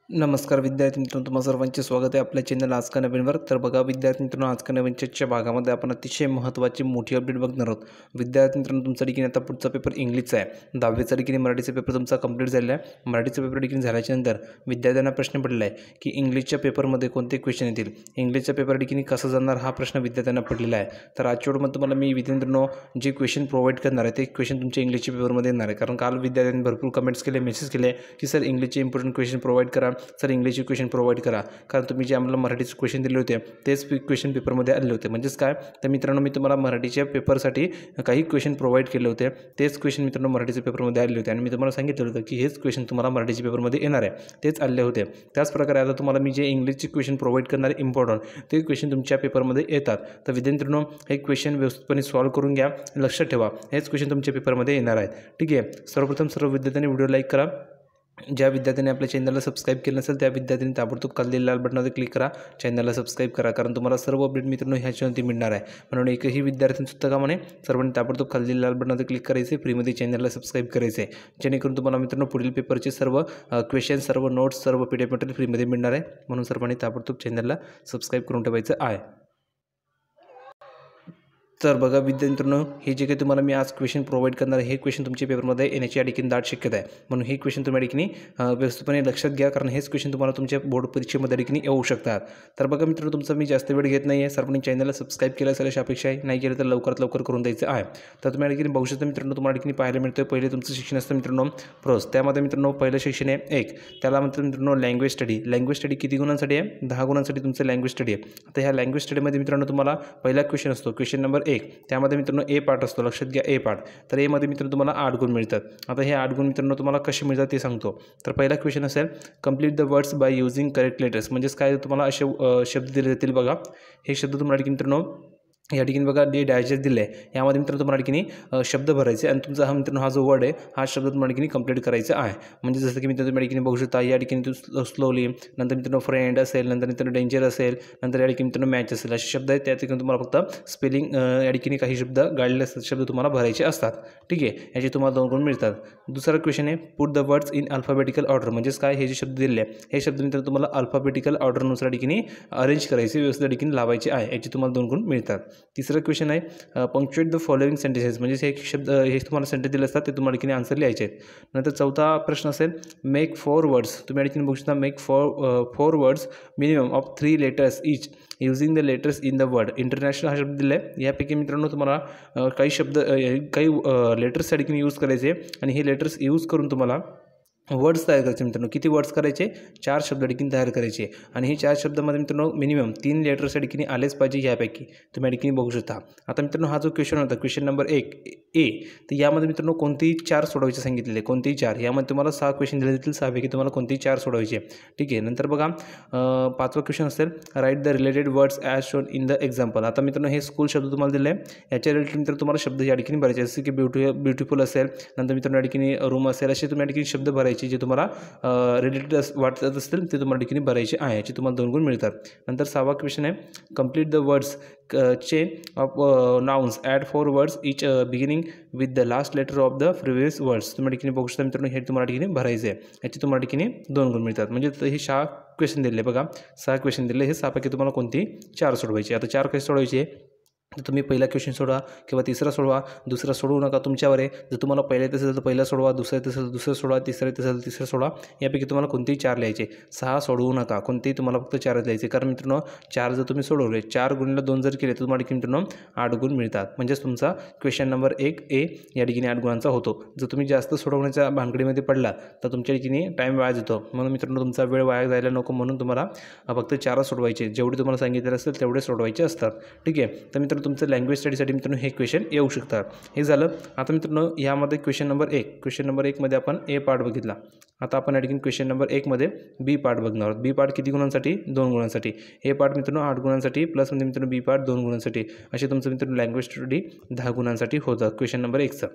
नमस्कार विद्यार्थी मित्रांनो, तुम्हा सर्वांचे स्वागत आहे आपल्या चॅनल आज का नवीनवर. तर बघा विद्यार्थी मित्रांनो, आज का नवीनच्या भागामध्ये आपण अतिशय महत्त्वाची मोठी अपडेट बघणार आहोत. विद्यार्थी मित्रांनो, तुमचा देखील आता पुढचा पेपर इंग्लिशचा आहे. 10वीचा देखील मराठीचा पेपर तुमचा कंप्लीट झालेला आहे. मराठीचा पेपर देखील झाल्याच्या नंतर विद्यार्थ्यांना प्रश्न पडलेला आहे की इंग्लिशच्या पेपरमध्ये कोणते क्वेश्चन येतील, इंग्लिशचा पेपर देखील कसं जाणार, हा प्रश्न विद्यार्थ्यांना पडलेला आहे. तर आजच्या व्हिडिओमध्ये तुम्हाला मी विद्यार्थी मित्रांनो जे क्वेश्चन प्रोव्हाइड करणार आहे ते क्वेश्चन तुमच्या इंग्लिशच्या पेपरमध्ये येणार आहे. कारण काल विद्यार्थ्यांनी भरपूर कमेंट्स केले, मेसेज केले की सर इंग्लिशचे इम्पॉर्टंट क्वेश्चन प्रोव्हाइड करा, सर इंग्लिशचे क्वेश्चन प्रोव्हाइड करा. कारण तुम्ही जे आम्हाला मराठीचे क्वेश्चन दिले होते तेच क्वेश्चन पेपरमध्ये आले होते. म्हणजेच काय तर मित्रांनो, मी तुम्हाला मराठीच्या पेपरसाठी काही क्वेश्चन प्रोव्हाइड केले होते, तेच क्वेश्चन मित्रांनो मराठीच्या पेपरमध्ये आले होते आणि मी तुम्हाला सांगितलं होतं की हेच क्वेश्चन तुम्हाला मराठीच्या पेपरमध्ये येणार आहे, तेच आले होते. त्याच प्रकारे आता तुम्हाला मी जे इंग्लिशचे क्वेश्चन प्रोव्हाइड करणारे इम्पॉर्टंट ते क्वेश्चन तुमच्या पेपरमध्ये येतात. तर विद्यार्थ्यांनो, हे क्वेश्चन व्यवस्थितपणे सॉल्व करून घ्या, लक्षात ठेवा हेच क्वेश्चन तुमच्या पेपरमध्ये येणार आहेत. ठीक आहे. सर्वप्रथम सर्व विद्यार्थ्यांनी व्हिडिओ लाईक करा. ज्या विद्यार्थ्यांनी आपल्या चॅनलला सबस्क्राईब केलं नसेल त्या विद्यार्थ्यांनी ताबडतोब खाली लाल बटनावर क्लिक करा, चॅनलला सबस्क्राईब करा. कारण तुम्हाला सर्व अपडेट मित्रांनो ह्याच्यावरती मिळणार आहे. म्हणून एकही विद्यार्थ्यांसुद्धा का म्हणे सर्वांनी ताबडतोब खाली लाल बटनावर क्लिक करायचे, फ्रीमध्ये चॅनलला सबस्क्राईब करायचे, जेणेकरून तुम्हाला मित्रांनो पुढील पेपरचे सर्व क्वेश्चन, सर्व नोट्स, सर्व PDF मटेरियल फ्रीमध्ये मिळणार आहे. म्हणून सर्वांनी ताबडतोब चॅनलला सबस्क्राईब करून ठेवायचं आहे. तर बघा विद्यार्थी मित्रांनो, हे जे काही तुम्हाला मी आज क्वेश्चन प्रोव्हाइड करणार आहे हे क्वेश्चन तुमच्या पेपरमध्ये येण्याची या ठिकाणी दाट शक्यता आहे. म्हणून हे क्वेश्चन तुम्ही या ठिकाणी व्यवस्थितपणे लक्षात घ्या, कारण हेच क्वेश्चन तुम्हाला तुमच्या बोर्ड परीक्षेमध्ये ठिकाणी येऊ शकतात. तर बघा मित्रांनो, तुमचा मी जास्त वेळ घेत नाही आहे. सर्वांनी चॅनलला सबस्क्राईब केलं असेल अशी अपेक्षा आहे, नाही केलं तर लवकरात लवकर करून द्यायचं आहे. तर तुम्ही या ठिकाणी बघू शकता मित्रांनो, तुम्हाला ठिकाणी पाहायला मिळतं पहिले तुमचं शिक्षण असतं मित्रांनो प्रोस. त्यामध्ये मित्रांनो पहिलं शिक्षण आहे 1, त्याला म्हणतात मित्रांनो लँग्वेज स्टडी. लँग्वेज स्टडी किती गुणांसाठी आहे? 10 गुणांसाठी तुमचं लँग्वेज स्टडी आहे. आता ह्या लँग्वेज स्टडीमध्ये मित्रांनो तुम्हाला पहिला क्वेश्चन असतो, क्वेश्चन नंबर 1. त्यामध्ये मित्रांनो ए पार्ट असतो, लक्षात घ्या ए पार्ट. तर एमध्ये मित्रांनो तुम्हाला 8 गुण मिळतात. आता हे 8 गुण मित्रांनो तुम्हाला कसे मिळतात ते सांगतो. तर पहिला क्वेश्चन असेल complete the words by using correct letters. म्हणजेच काय तुम्हाला असे शब्द दिले जातील बघा. हे शब्द तुम्हाला मित्रांनो या ठिकाणी बघा डायजेस्ट दिले आहे, यामध्ये मित्रांनो तुम्हाला ठिकाणी शब्द भरायचे आणि तुमचा हा मित्रांनो हा जो वर्ड आहे हा शब्द तुम्हाला ठिकाणी कंप्लीट करायचा आहे. म्हणजे जसं की मित्रांनो तुम्ही ठिकाणी बघू शकता या ठिकाणी स्लोली, नंतर मित्रांनो फ्रेंड असेल, नंतर मित्रांनो डेंजर असेल, नंतर या ठिकाणी मित्रांनो मॅच असेल, असे शब्द आहेत. त्या ठिकाणी तुम्हाला फक्त स्पेलिंग या ठिकाणी काही शब्द गाळलेले असतात, शब्द तुम्हाला भरायचे असतात. ठीक आहे, याचे तुम्हाला 2 गुण मिळतात. दुसरा क्वेश्चन आहे put the words in alphabetical order. म्हणजेच काय हे जे शब्द दिले आहे हे शब्द मित्रांनो तुम्हाला अल्फाबेटिकल ऑर्डरनुसार ठिकाणी अरेंज करायचे, व्यवस्थित ठिकाणी लावायचे आहे, याचे तुम्हाला 2 गुण मिळतात. तिसरं क्वेश्चन आहे पंक्च्युएट द फॉलोइंग सेंटेन्सेस. म्हणजे हे शब्द हे तुम्हाला सेंटेन्स दिले असतात ते तुम्हाला ठिकाणी आन्सर लिहायचे आहेत. नंतर चौथा प्रश्न असेल मेक 4 वर्ड्स. तुम्ही या ठिकाणी बघू शकता make 4 words minimum of 3 letters each using the letters in the word. International हा शब्द दिला आहे, यापैकी मित्रांनो तुम्हाला काही शब्द काही लेटर्स या ठिकाणी यूज करायचे आणि हे लेटर्स यूज करून तुम्हाला वर्ड्स तयार करायचे. मित्रांनो किती वर्ड्स करायचे? 4 शब्द ठिकाणी तयार करायचे आणि हे 4 शब्दामध्ये मित्रांनो मिनिमम 3 लेटर्स या ठिकाणी आलेच पाहिजे, यापैकी तुम्ही या ठिकाणी बघू शकता. आता मित्रांनो हा जो क्वेश्चन होता क्वेश्चन नंबर 1 ए, तर यामध्ये मित्रांनो कोणतेही 4 सोडवायचे सांगितलेले, कोणतेही 4. यामध्ये तुम्हाला 6 क्वेश्चन दिले जातील, 6पैकी तुम्हाला कोणतेही 4 सोडवायचे. ठीक आहे. नंतर बघा 5वा क्वेश्चन असेल write the related words as shown in the example. आता मित्रांनो हे स्कूल शब्द तुम्हाला दिले आहे, याच्या रिलेटेड मित्र तुम्हाला शब्द या ठिकाणी भरायचे, जसे की ब्युटिफुल असेल, नंतर मित्रांनो या ठिकाणी रूम असेल, असे तुम्ही या ठिकाणी शब्द भरायचे जे तुम्हाला रिलेटेड वाटत असतील ते तुम्हाला ठिकाणी भरायचे आहे, याचे तुम्हाला 2 गुण मिळतात. नंतर 6वा क्वेश्चन आहे complete the words chain of nouns add 4 words each beginning with the last letter of the previous words. तुम्हाला ठिकाणी बघू शकता मित्रांनो हे तुम्हाला ठिकाणी भरायचे आहे, याचे तुम्हाला ठिकाणी 2 गुण मिळतात. म्हणजे हे 6 क्वेश्चन दिले बघा, 6 क्वेश्चन दिले, हे 6पैकी तुम्हाला कोणती 4 सोडवायचे. आता 4 कसे सोडवायचे तर तुम्ही पहिला क्वेश्चन सोडवा किंवा तिसरा सोडवा, दुसरा सोडवू नका, तुमच्यावर आहे. जर तुम्हाला पहिला येत असेल तर पहिला सोडवा, दुसरा येत असेल तर दुसरं सोडवा, तिसरा येत असेल तर तिसरं सोडवा. यापैकी तुम्हाला कोणतेही 4 लिहायचे, 6 सोडवू नका, कोणतेही तुम्हाला फक्त 4 लिहायचे. कारण मित्रांनो 4 जर तुम्ही सोडवले, 4 गुणिले 2 जर केले तर तुम्हाला मित्रांनो 8 गुण मिळतात. म्हणजेच तुमचा क्वेश्चन नंबर 1 ए या ठिकाणी 8 गुणांचा होतो. जर तुम्ही जास्त सोडवण्याच्या भानगडीमध्ये पडला तर तुमच्या ठिकाणी टाईम वाया जातो. म्हणून मित्रांनो तुमचा वेळ वाया जायला नको, म्हणून तुम्हाला फक्त 4 सोडवायचे, जेवढे तुम्हाला सांगितलेले असतील तेवढे सोडवायचे असतात. ठीक आहे. तर मित्रांनो तुमचं लँग्वेज स्टडीसाठी मित्रांनो हे क्वेश्चन येऊ शकतात. हे झालं. आता मित्रांनो यामध्ये क्वेश्चन नंबर 1 मध्ये आपण ए पार्ट बघितला. आता आपण या ठिकाणी क्वेश्चन नंबर 1 मध्ये बी पार्ट बघणार आहोत. बी पार्ट किती गुणांसाठी? 2 गुणांसाठी. ए पार्ट मित्रांनो 8 गुणांसाठी प्लस म्हणजे मित्रांनो बी पार्ट 2 गुणांसाठी. असे तुमचं मित्रांनो लँग्वेज स्टडी 10 गुणांसाठी होतं क्वेश्चन नंबर 1चा.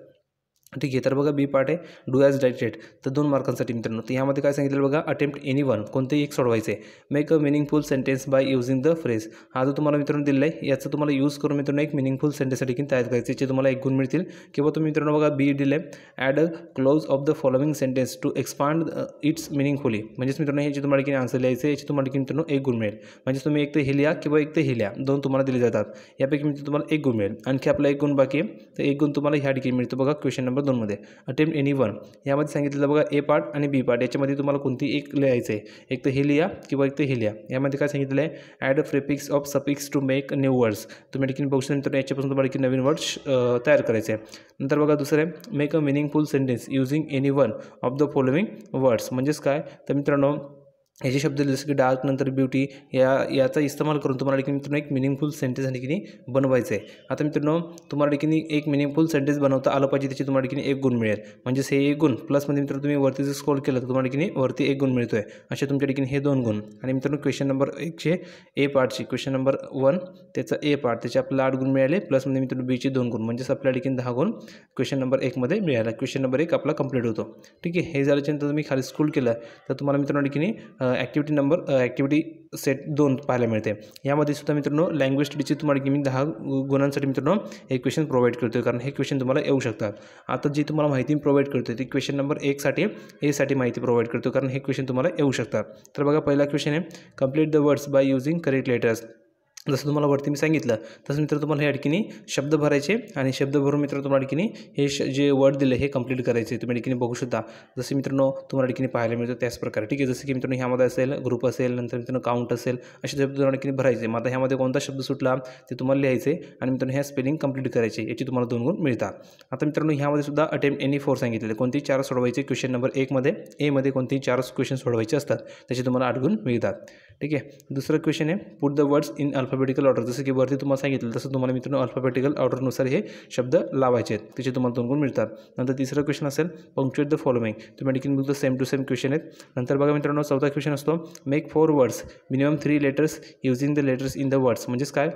ठीक आहे. तर बघा बी पार्ट आहे डू ॲज डायरेक्टेड, तर 2 मार्कांसाठी मित्रांनो. तर यामध्ये काय सांगितलं बघा, अटेम्प्ट एनी वन, कोणतेही एक सोडवायचे. Make a meaningful sentence by using the phrase. हा जो तुम्हाला मित्रांनो दिलेला आहे याचं तुम्हाला यूज करून मित्रांनो एक मिनिंगफुल सेंटेन्ससाठी तयार करायचे, याचे तुम्हाला 1 गुण मिळतील. किंवा तुम्ही मित्रांनो बघा बी दिले add a clause of the following sentence to expand its meaningfully. म्हणजेच मित्रांनो हे जे तुम्हाला की आन्सर लिहायचे याची तुम्हाला की मित्रांनो 1 गुण मिळेल. म्हणजे तुम्ही एक तर हे लिहा किंवा एक तर हे लिहा, 2 तुम्हाला दिले जातात. यापैकी मित्रांनो तुम्हाला 1 गुण मिळेल. आणखी आपला 1 गुण बाकी आहे, तर 1 गुण तुम्हाला ह्या ठिकाणी मिळतो बघा क्वेश्चन नंबर 2 मध्ये. अटेम्प्ट एनी वन यामध्ये सांगितलेलं बघा ए पार्ट आणि बी पार्ट याच्यामध्ये तुम्हाला कोणती एक लिहायचं आहे. एक तर हे लिहा किंवा एक तर हे लिहा. यामध्ये काय सांगितलेलं आहे, add a prefix of suffix to make new words. तुम्ही ठिकाणी बघू शकता याच्यापासून तुम्हाला की नवीन वर्ड्स तयार करायचे आहे. नंतर बघा दुसरं आहे, make a meaningful sentence using any one of the following words. म्हणजेच काय तर मित्रांनो हे जे शब्द जसं की डार्क नंतर ब्युटी याचा इस्तेमाल करून तुम्हाला देखील मित्रांनो एक मिनिंगफुल सेंटेन्स ठिकाणी बनवायचं आहे. आता मित्रांनो तुम्हाला ठिकाणी एक मिनिंगफुल सेंटेन्स बनवता आलं पाहिजे, त्याची तुम्हाला ठिकाणी 1 गुण मिळेल. म्हणजेच हे 1 गुण प्लसमध्ये मित्रांनो तुम्ही वरती जर स्क्रॉल केलं तर तुम्हाला ठिकाणी वरती 1 गुण मिळतो आहे. असे तुमच्या ठिकाणी हे 2 गुण. आणि मित्रांनो क्वेश्चन नंबर 1चे ए पार्टची क्वेश्चन नंबर 1 त्याचा ए पार्ट त्याचे आपल्याला 8 गुण मिळाले, प्लसमध्ये मित्रांनो बीचे 2 गुण. म्हणजेच आपल्या ठिकाणी 10 गुण क्वेश्चन नंबर 1 मध्ये मिळाला. क्वेश्चन नंबर 1 आपला कंप्लीट होतो. ठीक आहे. हे झाल्याच्यानंतर तुम्ही खाली स्क्रॉल केलं तर तुम्हाला मित्रांनो ठिकाणी ॲक्टिव्हिटी नंबर ॲक्टिव्हिटी सेट 2 पाहायला मिळते. यामध्ये सुद्धा मित्रांनो लँग्वेज स्टडीची तुम्हाला की मी 10 गुणांसाठी मित्रांनो हे क्वेश्चन प्रोव्हाइड करतो, कारण हे क्वेश्चन तुम्हाला येऊ शकतात. आता जी तुम्हाला माहिती प्रोव्हाइड करतो ती क्वेश्चन नंबर 1 साठी एसाठी माहिती प्रोव्हाइड करतो, कारण हे क्वेश्चन तुम्हाला येऊ शकतात. तर बघा पहिला क्वेश्चन आहे, complete the words by using correct letters. जसं तुम्हाला वरती मी सांगितलं तसं मित्र तुम्हाला या ठिकाणी शब्द भरायचे आणि शब्द भरून मित्र तुम्हाला ठिकाणी हे जे वर्ड दिले हे कंप्लीट करायचे. तुम्ही ठिकाणी बघू शकता जसे मित्रांनो तुम्हाला ठिकाणी पाहायला मिळतं त्याच प्रकारे. ठीक आहे. जसं की मित्रांनो ह्यामध्ये असेल ग्रुप असेल, नंतर मित्रांनो काउंट असेल, असे शब्द तुम्हाला ठिकाणी भरायचे. मग आता ह्यामध्ये कोणता शब्द सुटला ते तुम्हाला लिहायचे आणि मित्रांनो ह्या स्पेलिंग कंप्लीट करायचे, याची तुम्हाला 2 गुण मिळतात. आता मित्रांनो ह्यामध्ये सुद्धा अटेम्प्ट एनी 4 सांगितलेले, कोणतेही 4 सोडवायचे. क्वेश्चन नंबर 1 मध्ये ए मध्ये कोणतेही 4 क्वेश्चन सोडवायचे असतात, त्याचे तुम्हाला 8 गुण मिळतात. ठीक आहे. दुसरं क्वेश्चन आहे, put the words in alphabetical order. जसं की वरती तुम्हाला सांगितलं तसं तुम्हाला मित्रांनो अल्फाबेटिकल ऑर्डरनुसार हे शब्द लावायचे आहेत, त्याचे तुम्हाला 2 गुण मिळतात. नंतर तिसरं क्वेश्चन असेल, पंक्च्युएट द फॉलोइंग. तुम्ही ठिकाणी बघतो सेम टू सेम क्वेश्चन आहेत. नंतर बघा मित्रांनो चौथा क्वेश्चन असतो, make 4 words minimum 3 letters using the letters in the words. म्हणजेच काय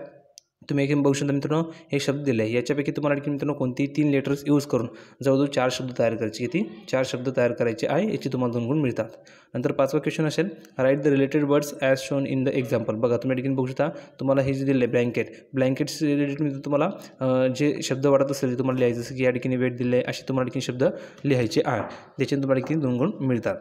तुम्ही एक बघू शकता मित्रांनो हे शब्द दिले आहे, याच्यापैकी तुम्हाला ठिकाणी मित्रांनो कोणती 3 लेटर्स यूज करून जवळजवळ 4 शब्द तयार करायचे. किती 4 शब्द तयार करायचे आहे, याची तुम्हाला 2 गुण मिळतात. नंतर पाचवा क्वेश्चन असेल, write the related words as shown in the example. बघा तुम्ही ठिकाणी बघू शकता तुम्हाला हे जे दिले ब्लँकेट्स रिलेटेड तुम्हाला जे शब्द वाटत असेल ते तुम्हाला लिहायचं. जसं की या ठिकाणी वेट दिले आहे, असे तुम्हाला ठिकाणी शब्द लिहायचे आहे, त्याच्याने तुम्हाला ठिकाणी 2 गुण मिळतात.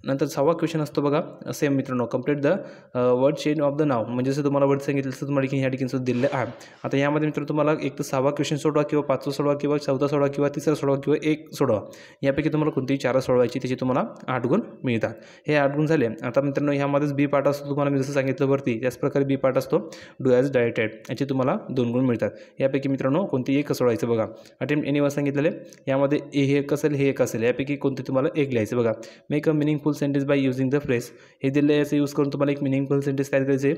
नंतर 6वा क्वेश्चन असतो बघा सेम मित्रांनो, complete the word chain of the noun. म्हणजे जसं तुम्हाला वर्ड सांगितलं तसं तुम्हाला ह्या ठिकाणी सुद्धा दिलेलं आहे. आता यामध्ये मित्रांनो तुम्हाला एक तर 6वा क्वेश्चन सोडवा किंवा 5वा सोडवा किंवा 4था सोडवा किंवा 3रा सोडवा किंवा 1 सोडवा. यापैकी तुम्हाला कोणतीही 4 सोडवायची, त्याची तुम्हाला 8 गुण मिळतात. हे 8 गुण झाले. आता मित्रांनो ह्यामध्येच बी पार्ट असतो, तुम्हाला मी जसं सांगितलं वरती त्याच प्रकारे बी पार्ट असतो डू ॲज डायरेक्टेड, याची तुम्हाला 2 गुण मिळतात. यापैकी मित्रांनो कोणती एक सोडवायचं. बघा अटेम्प्ट एनी वन सांगितलेले, यामध्ये हे एक असेल हे एक असेल, यापैकी कोणते तुम्हाला एक लिहायचं. बघा make a meaningful sentence by using the phrase. हे दिले याचं यूज करून तुम्हाला एक मिनिंगफुल सेंटेन्स तयार करायचे.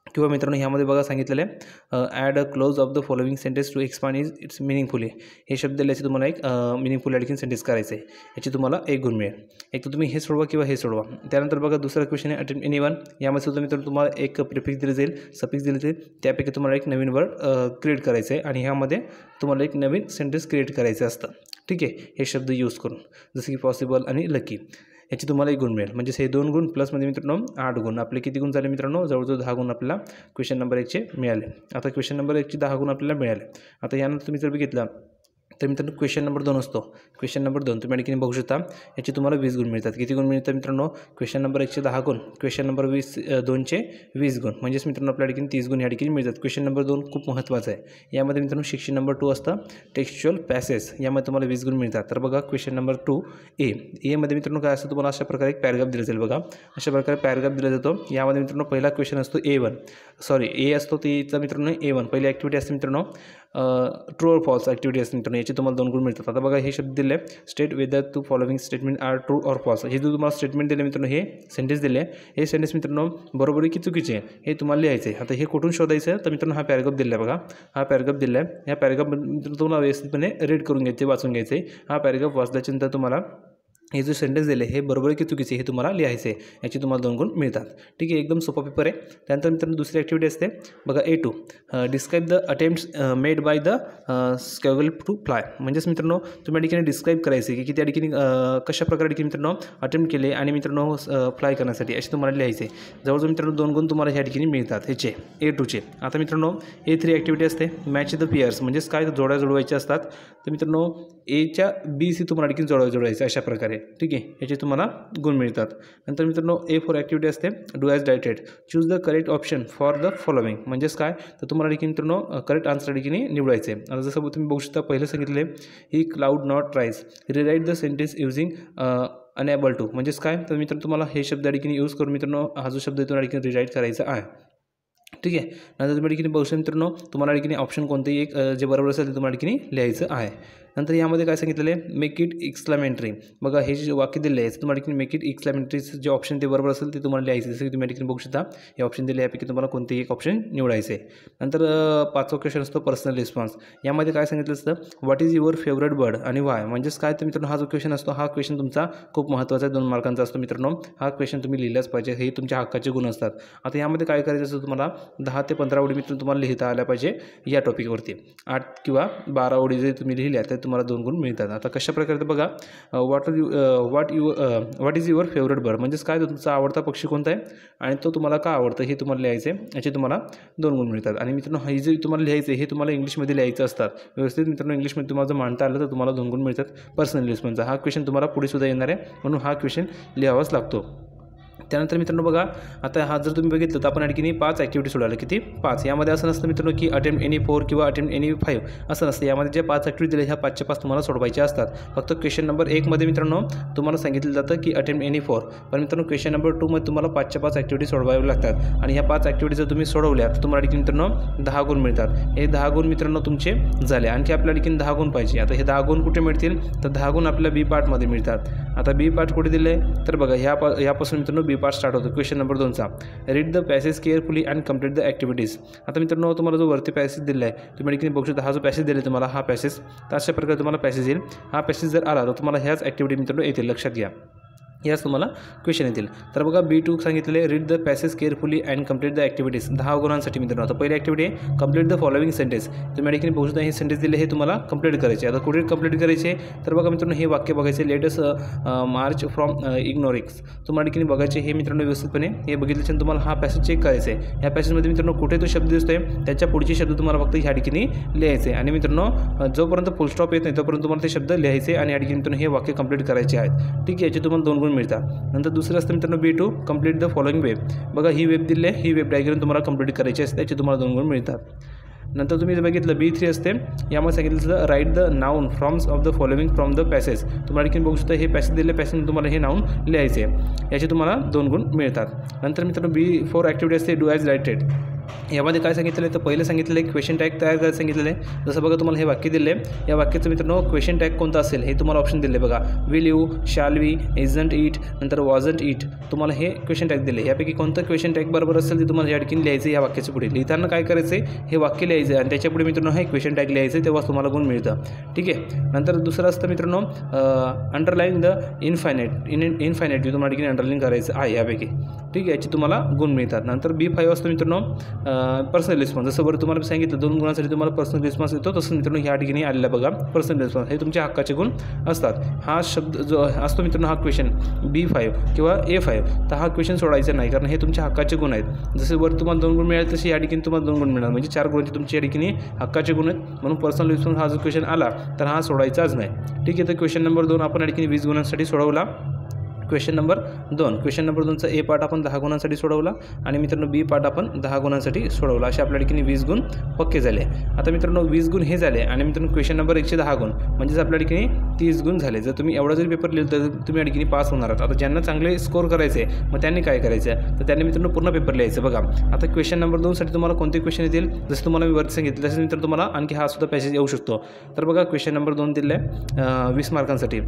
किंवा मित्रांनो ह्यामध्ये बघा सांगितलेलं आहे, add a clause of the following sentence to expand its meaningfully. हे शब्द दिल्याचे तुम्हाला एक मिनिंगफुल या ठिकाणी सेंटेन्स करायचं आहे, याची तुम्हाला 1 गुण मिळेल. एक तर तुम्ही हे सोडवा किंवा हे सोडवा. त्यानंतर बघा दुसरा क्वेश्चन आहे, अटेम्प्ट एनी वन. यामध्ये सुद्धा मित्रांनो तुम्हाला एक प्रिफिक्स दिलं जाईल, सफिक्स दिलं जाईल, त्यापैकी तुम्हाला एक नवीन वर्ड क्रिएट करायचं आहे आणि ह्यामध्ये तुम्हाला एक नवीन सेंटेन्स क्रिएट करायचं असतं. ठीक आहे. हे शब्द यूज करून जसं की पॉसिबल आणि लकी, याची तुम्हाला 1 गुण मिळेल. म्हणजेच हे 2 गुण प्लसमध्ये मित्रांनो 8 गुण. आपले किती गुण झाले मित्रांनो, जवळजवळ 10 गुण आपल्याला क्वेश्चन नंबर 1चे मिळाले. आता क्वेश्चन नंबर 1चे 10 गुण आपल्याला मिळाले. आता यानंतर तुम्ही जर बघितलं तर मित्रांनो क्वेश्चन नंबर 2 असतो. क्वेश्चन नंबर 2 तुम्ही ठिकाणी बघू शकता, याची तुम्हाला 20 गुण मिळतात. किती गुण मिळतात मित्रांनो, क्वेश्चन नंबर 1चे 10 गुण, क्वेश्चन नंबर 2चे 20 गुण. म्हणजेच मित्रांनो आपल्या ठिकाणी 30 गुण या ठिकाणी मिळतात. क्वेश्चन नंबर 2 खूप महत्त्वाचं आहे. यामध्ये मित्रांनो सेक्शन नंबर 2 असतं टेक्स्च्युअल पॅसेज, यामध्ये तुम्हाला 20 गुण मिळतात. तर बघा क्वेश्चन नंबर 2 एमध्ये मित्रांनो काय असतं, तुम्हाला अशा प्रकारे एक पॅराग्राफ दिला जाईल. बघा अशा प्रकारे पॅराग्राफ दिला जातो. यामध्ये मित्रांनो पहिला क्वेश्चन असतो ए असतो त्याचा मित्रांनो A1 पहिली ॲक्टिव्हिटी असते मित्रांनो ट्रू और फॉल्स ॲक्टिव्हिटी असते मित्रांनो, याचे तुम्हाला 2 गुण मिळतात. आता बघा हे शब्द दिले, state whether to following statement are true or false. हे जो तुम्हाला स्टेटमेंट दिले मित्रांनो, हे सेंटेन्स दिले, हे सेंटेन्स मित्रांनो बरोबर की चुकीचे आहे हे तुम्हाला लिहायचं आहे. आता हे कुठून शोधायचं, तर मित्रांनो हा पॅराग्राफ दिला आहे. बघा हा पॅराग्राफ दिला आहे, ह्या पॅराग्राफ मित्रांनो तुम्हाला व्यवस्थितपणे रीड करून घ्यायचे, वाचून घ्यायचे. हा पॅराग्राफ वाचल्याच्यानंतर तुम्हाला हे जो सेंटेन्स दिले हे बरोबर की चुकीचे हे तुम्हाला लिहायचे आहे, याची तुम्हाला 2 गुण मिळतात. ठीक आहे, एकदम सोपा पेपर आहे. त्यानंतर मित्रांनो दुसरी ॲक्टिव्हिटी असते बघा A2, describe the attempts made by the squeagle to fly. म्हणजेच मित्रांनो तुम्ही या ठिकाणी डिस्क्राईब करायचे की त्या ठिकाणी कशा प्रकारे ठिकाणी मित्रांनो अटेम्प्ट केले आणि मित्रांनो फ्लाय करण्यासाठी असे तुम्हाला लिहायचे. जवळजवळ मित्रांनो 2 गुण तुम्हाला ह्या ठिकाणी मिळतात ह्याचे A2चे. आता मित्रांनो A3 ॲक्टिव्हिटी असते मॅच द पेयर्स, म्हणजेच काय जोड्या जुळवायच्या असतात. तर मित्रांनो Aच्या BC तुम्हाला ठिकाणी जोडायचं अशा प्रकारे. ठीक आहे, याचे तुम्हाला गुण मिळतात. नंतर मित्रांनो A4 ॲक्टिव्हिटी असते do as directed, choose the correct option for the following. म्हणजेच काय तर तुम्हाला ठिकाणी मित्रांनो करेक्ट आन्सर ठिकाणी निवडायचे. आता जसं तुम्ही बघू शकता पहिलं सांगितले he could not rise, rewrite the sentence using unable to. म्हणजेच काय तर मित्रांनो तुम्हाला हे शब्द ठिकाणी यूज करून मित्रांनो हा जो शब्द आहे तो ठिकाणी रिराईट करायचा आहे. ठीक आहे, नंतर तुम्ही ठिकाणी बघू शकता मित्रांनो तुम्हाला ठिकाणी ऑप्शन कोणतेही एक जे बरोबर असेल ते तुम्हाला ठिकाणी लिहायचं आहे. नंतर यामध्ये काय सांगितलेलं आहे मेक इट एक्सक्लामेटरी. बघा हे जे वाक्य दिले आहे तुम्हाला ठिकाणी मेक इट एक्सक्लामेटरीचं जे ऑप्शन ते बरोबर असेल ते तुम्हाला लिहायचं. जसं की तुम्ही ठिकाणी बघू शकता हे ऑप्शन दिले यापैकी तुम्हाला कोणतेही एक ऑप्शन निवडायचे. नंतर 5वा क्वेश्चन असतो पर्सनल रिस्पॉन्स. यामध्ये काय सांगितलं असतं what is your favourite bird आणि वाय. म्हणजेच काय तर मित्रांनो हा जो क्वेश्चन असतो हा क्वेश्चन तुमचा खूप महत्त्वाचा 2 मार्कांचा असतो मित्रांनो. हा क्वेश्चन तुम्ही लिहिलाच पाहिजे, हे तुमच्या हक्काचे गुण असतात. आता यामध्ये काय करायचं असतं तुम्हाला 10 ते 15 ओळी मित्रांनो तुम्हाला लिहिता आल्या पाहिजे या टॉपिकवरती. 8 किंवा 12 ओळी जरी तुम्ही लिहिल्या तर तुम्हाला 2 गुण मिळतात. आता कशा प्रकारे बघा what is your favourite bird. म्हणजेच काय तुमचा आवडता पक्षी कोणता आहे आणि तो तुम्हाला का आवडतं हे तुम्हाला लिहायचं आहे, याचे तुम्हाला 2 गुण मिळतात. आणि मित्रांनो हे जे तुम्हाला लिहायचं आहे हे तुम्हाला इंग्लिशमध्ये लिहायचं असतात व्यवस्थित मित्रांनो. इंग्लिशमध्ये तुम्हाला जर मांडता आलं तर तुम्हाला 2 गुण मिळतात. पर्सनल रिस्पॉन्सचा हा क्वेश्चन तुम्हाला पुढे सुद्धा येणार आहे म्हणून हा क्वेश्चन लिहावाच लागतो. त्यानंतर मित्रांनो बघा आता हा जर तुम्ही बघितलं तर आपण या ठिकाणी 5 ॲक्टिव्हिटी सोडवल्या. किती 5. यामध्ये असं नसतं मित्रांनो की अटेम्प्ट एनी 4 किंवा अटेम्प्ट एनी 5 असं नसतं. यामध्ये जे 5 ॲक्टिव्हिटी दिल्या ह्या 5च्या 5 तुम्हाला सोडवायच्या असतात. फक्त क्वेश्चन नंबर 1 मध्ये मित्रांनो तुम्हाला सांगितलं जातं की अटेम्प्ट एनी 4, पण मित्रांनो क्वेश्चन नंबर 2 मध्ये तुम्हाला 5च्या 5 ॲक्टिव्हिटी सोडवाव्या लागतात. आणि ह्या 5 ॲक्टिव्हिटी जर तुम्ही सोडवल्या तर तुम्हाला ठिकाणी मित्रांनो 10 गुण मिळतात. हे 10 गुण मित्रांनो तुमचे झाले. आणखी आपल्या ठिकाणी 10 गुण पाहिजे. आता हे 10 गुण कुठे मिळतील तर 10 गुण आपल्याला बी पार्टमध्ये मिळतात. आता बी पार्ट कुठे दिले तर बघा यापासून मित्रांनो बी पार्ट स्टार्ट होतो. क्वेश्चन नंबर 2चा read the passage carefully and complete the activities. आता मित्रांनो तुम्हाला जो वरती पॅसेज दिला आहे तुम्ही ठिकाणी बघू शकता हा जो पॅसेज दिला आहे तुम्हाला हा पॅसेज, तर अशा प्रकारे तुम्हाला पॅसेज येईल. हा पॅसेज जर आला तर तुम्हाला ह्याच ॲक्टिव्हिटी मित्रांनो येतील, लक्षात घ्या. याच तुम्हाला क्वेश्चन येतील. तर बघा B2 सांगितलेले read the passage carefully and complete the activities 10 गुणांसाठी मित्रांनो. आता पहिली ॲक्टिव्हिटी आहे कम्प्लीट द फॉलोइंग सेंटेन्स. तुम्ही या ठिकाणी बघू शकता हे सेंटेन्स दिले हे तुम्हाला कंप्लीट करायचे. आता कुठे कंप्लीट करायचे तर बघा मित्रांनो हे वाक्य बघायचे लेटस मार्च फ्रॉम इग्नोरिक्स. तुम्हाला ठिकाणी बघायचे हे मित्रांनो व्यवस्थितपणे हे बघितल्याच्या तुम्हाला हा पॅसेज चेक करायचा आहे. ह्या पॅसेजमध्ये मित्रांनो कुठे तो शब्द दिसतोय त्याच्या पुढचे शब्द तुम्हाला फक्त ह्या ठिकाणी लिहायचे. आणि मित्रांनो जोपर्यंत फुल स्टॉप येत नाही तोपर्यंत तुम्हाला ते शब्द लिहायचे आणि या ठिकाणी मित्रांनो हे वाक्य कंप्लीट करायचे आहेत. ठीक आहे, याचे तुम्हाला 2 गुण मिळतात. नंतर दुसरं असतं मित्रांनो B2 complete the following web. बघा ही वेब दिली आहे, ही वेब डायग्राम तुम्हाला कंप्लीट करायची असते, त्याचे तुम्हाला 2 गुण मिळतात. नंतर तुम्ही जर बघितलं B3 असते यामध्ये सांगितलं write the noun firms of the following from the passage. तुम्हाला ठिकाणी बघू शकता हे पॅसेज दिले पॅसेज तुम्हाला हे नाऊन लिहायचे, याचे तुम्हाला 2 गुण मिळतात. नंतर मित्रांनो B4 ॲक्टिव्हिटी असते डू ॲज डायरेक्टेड. यामध्ये काय सांगितलेलं आहे तर पहिलं सांगितलेलं आहे क्वेश्चन टॅग तयार करायला सांगितलेलं आहे. जसं बघा तुम्हाला हे वाक्य दिले आहे या वाक्याचं मित्रांनो क्वेश्चन टॅग कोणतं असेल हे तुम्हाला ऑप्शन दिले बघा. Will you, shall we, isn't it, नंतर वॉजंट इट. तुम्हाला हे क्वेश्चन टॅग दिले. यापैकी कोणतं क्वेश्चन टॅग बरोबर असेल ते तुम्हाला या ठिकाणी लिहायचं. या वाक्याच्या पुढे लिहिताना काय करायचं हे वाक्य लिहायचं आणि त्याच्या पुढे मित्रांनो हे क्वेश्चन टॅग लिहायचं, तेव्हा तुम्हाला गुण मिळतं. ठीक आहे. नंतर दुसरं असतं मित्रांनो अंडरलाईन द इनफायनाईट तुम्हाला ठिकाणी अंडरलाईन करायचं आहे यापैकी. ठीक आहे, याची तुम्हाला गुण मिळतात. नंतर B5 असतं मित्रांनो पर्सनल रिस्पॉन्स. जसं बरं तुम्हाला सांगितलं 2 गुणांसाठी तुम्हाला पर्सनल रिस्पॉन्स येतो, तसं मित्रांनो ह्या ठिकाणी आलेला बघा पर्सनल रिस्पॉन्स हे तुमच्या हक्काचे गुण असतात. हा शब्द जो असतो मित्रांनो हा क्वेश्चन B5 किंवा A5 तर हा क्वेश्चन सोडायचा नाही, कारण हे तुमच्या हक्काचे गुण आहेत. जसे वर तुम्हाला 2 गुण मिळाले तसे या ठिकाणी तुम्हाला 2 गुण मिळणार, म्हणजे 4 गुणांचे तुमच्या या ठिकाणी हक्काचे गुण आहेत. म्हणून पर्सनल रिस्पॉन्स हा जो क्वेश्चन आला तर हा सोडायचाच नाही. ठीक आहे, तर क्वेश्चन नंबर 2 आपण या ठिकाणी 20 गुणांसाठी सोडवला. क्वेश्चन नंबर 2चा A पार्ट आपण 10 गुणांसाठी सोडवला आणि मित्रांनो B पार्ट आपण 10 गुणांसाठी सोडवला. असे आपल्या ठिकाणी 20 गुण पक्के झाले. आता मित्रांनो 20 गुण हे झाले आणि मित्रांनो क्वेश्चन नंबर 110 गुण म्हणजेच आपल्या ठिकाणी 30 गुण झाले. जर तुम्ही एवढा जरी पेपर लिहिलं तर तुम्ही या ठिकाणी पास होणार आहात. आता ज्यांना चांगले स्कोर करायचे मग त्यांनी काय करायचं तर त्यांनी मित्रांनो पूर्ण पेपर लिहायचं. बघा आता क्वेश्चन नंबर 2साठी तुम्हाला कोणते क्वेश्चन येतील जसं तुम्हाला मी वरती सांगितलं तसंच मित्रांनो तुम्हाला आणखी हा सुद्धा पॅसेज येऊ शकतो. तर बघा क्वेश्चन नंबर 2 दिला आहे 20 मार्कांसाठी.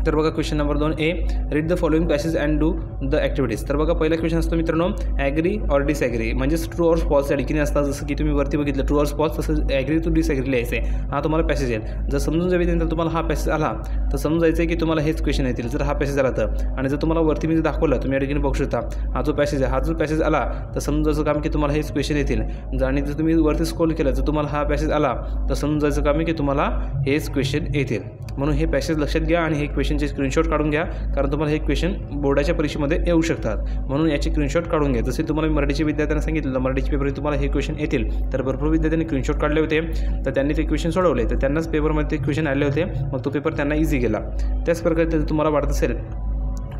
तर बघा question number 2 A, read the following passage and do the activities. तर बघा पहिला क्वेश्चन असतो मित्रांनो ॲग्री ऑर डिसॲग्री, म्हणजेच ट्रू ऑर फॉल्स या ठिकाणी असतात. जसं की तुम्ही वरती बघितलं ट्रू ऑर फॉल्स, तसं ॲग्री टू डिसॲग्री लिहायचं आहे. हा तुम्हाला पॅसेज येईल. जर समजून जाईपर्यंत तुम्हाला हा पॅसेज आला तर समजून जायचं आहे की तुम्हाला हेच क्वेश्चन येतील जर हा पॅसेज आला तर. आणि जर तुम्हाला वरती मी दाखवलं तुम्ही या ठिकाणी बघू शकता हा जो पॅसेज आहे, हा जो पॅसेज आला तर समजून जायचं काम की तुम्हाला हेच क्वेश्चन येतील. आणि जर तुम्ही वरती स्क्रॉल केलं जर तुम्हाला हा पॅसेज आला तर समजून जायचं काम आहे की तुम्हाला हेच क्वेश्चन येतील. म्हणून हे पॅसेज लक्षात घ्या आणि हे क्वेश्चनचे स्क्रीनशॉट काढून घ्या, कारण तुम्हाला हे क्वेश्चन बोर्डाच्या परीक्षेमध्ये येऊ शकतात. म्हणून याचे स्क्रीनशॉट काढून घ्या. जसे तुम्हाला मराठीच्या विद्यार्थ्यांना सांगितलं मराठीच्या पेपरमध्ये तुम्हाला हे क्वेश्चन येतील, तर भरपूर विद्यार्थ्यांनी स्क्रीनशॉट काढले होते तर त्यांनी ते क्वेश्चन सोडवले तर त्यांनाच पेपरमध्ये ते क्वेश्चन आले होते, मग तो पेपर त्यांना इझी गेला. त्याच प्रकारे तुम्हाला वाटत असेल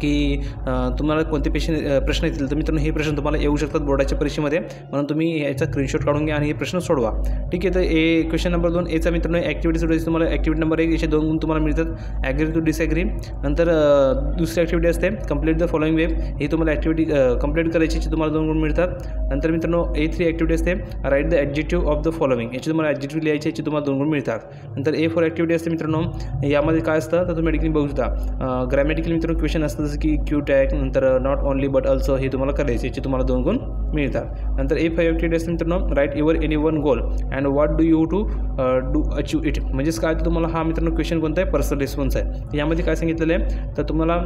की तुम्हाला कोणते प्रश्न येतील तर मित्रांनो हे प्रश्न तुम्हाला येऊ शकतात बोर्डाच्या परीक्षेमध्ये, म्हणून तुम्ही याचा स्क्रीनशॉट काढून घ्या आणि हे प्रश्न सोडवा. ठीक आहे. तर क्वेश्चन नंबर 2 एचा मित्रांनो ॲक्टिव्हिटी सोडवायची. तुम्हाला ॲक्टिव्हिटी नंबर 1 याचे 2 गुण तुम्हाला मिळतात. Agree to disagree. नंतर दुसरी ॲक्टिव्हिटी असते कंप्लीट द फॉलोइंग वेब, ही तुम्हाला ॲक्टिव्हिटी कंप्लीट करायची याची तुम्हाला 2 गुण मिळतात. नंतर मित्रांनो A3 ॲक्टिव्हिटी असते write the adjective of the following, याची तुम्हाला ॲडजेक्टिव्ह लिहायची याची तुम्हाला 2 गुण मिळतात. नंतर A4 ॲक्टिव्हिटी असते मित्रांनो, यामध्ये काय असतं तर तुम्ही बघू शकता ग्रॅमॅटिकल मित्रांनो क्वेश्चन असतं जसं की क्यू टॅग, नंतर नॉट ओनली बट ऑल्सो, हे तुम्हाला करायचे याचे तुम्हाला 2 गुण मिळतात. नंतर A5 ॲक्टिव्हिटी असते मित्रांनो write your any one goal and what do you to do achieve it, म्हणजेच काय तर तुम्हाला हा मित्रांनो क्वेश्चन कोणता आहे पर्सनल रिस्पॉन्स आहे. यामध्ये काय सांगितलेलं आहे तर तुम्हाला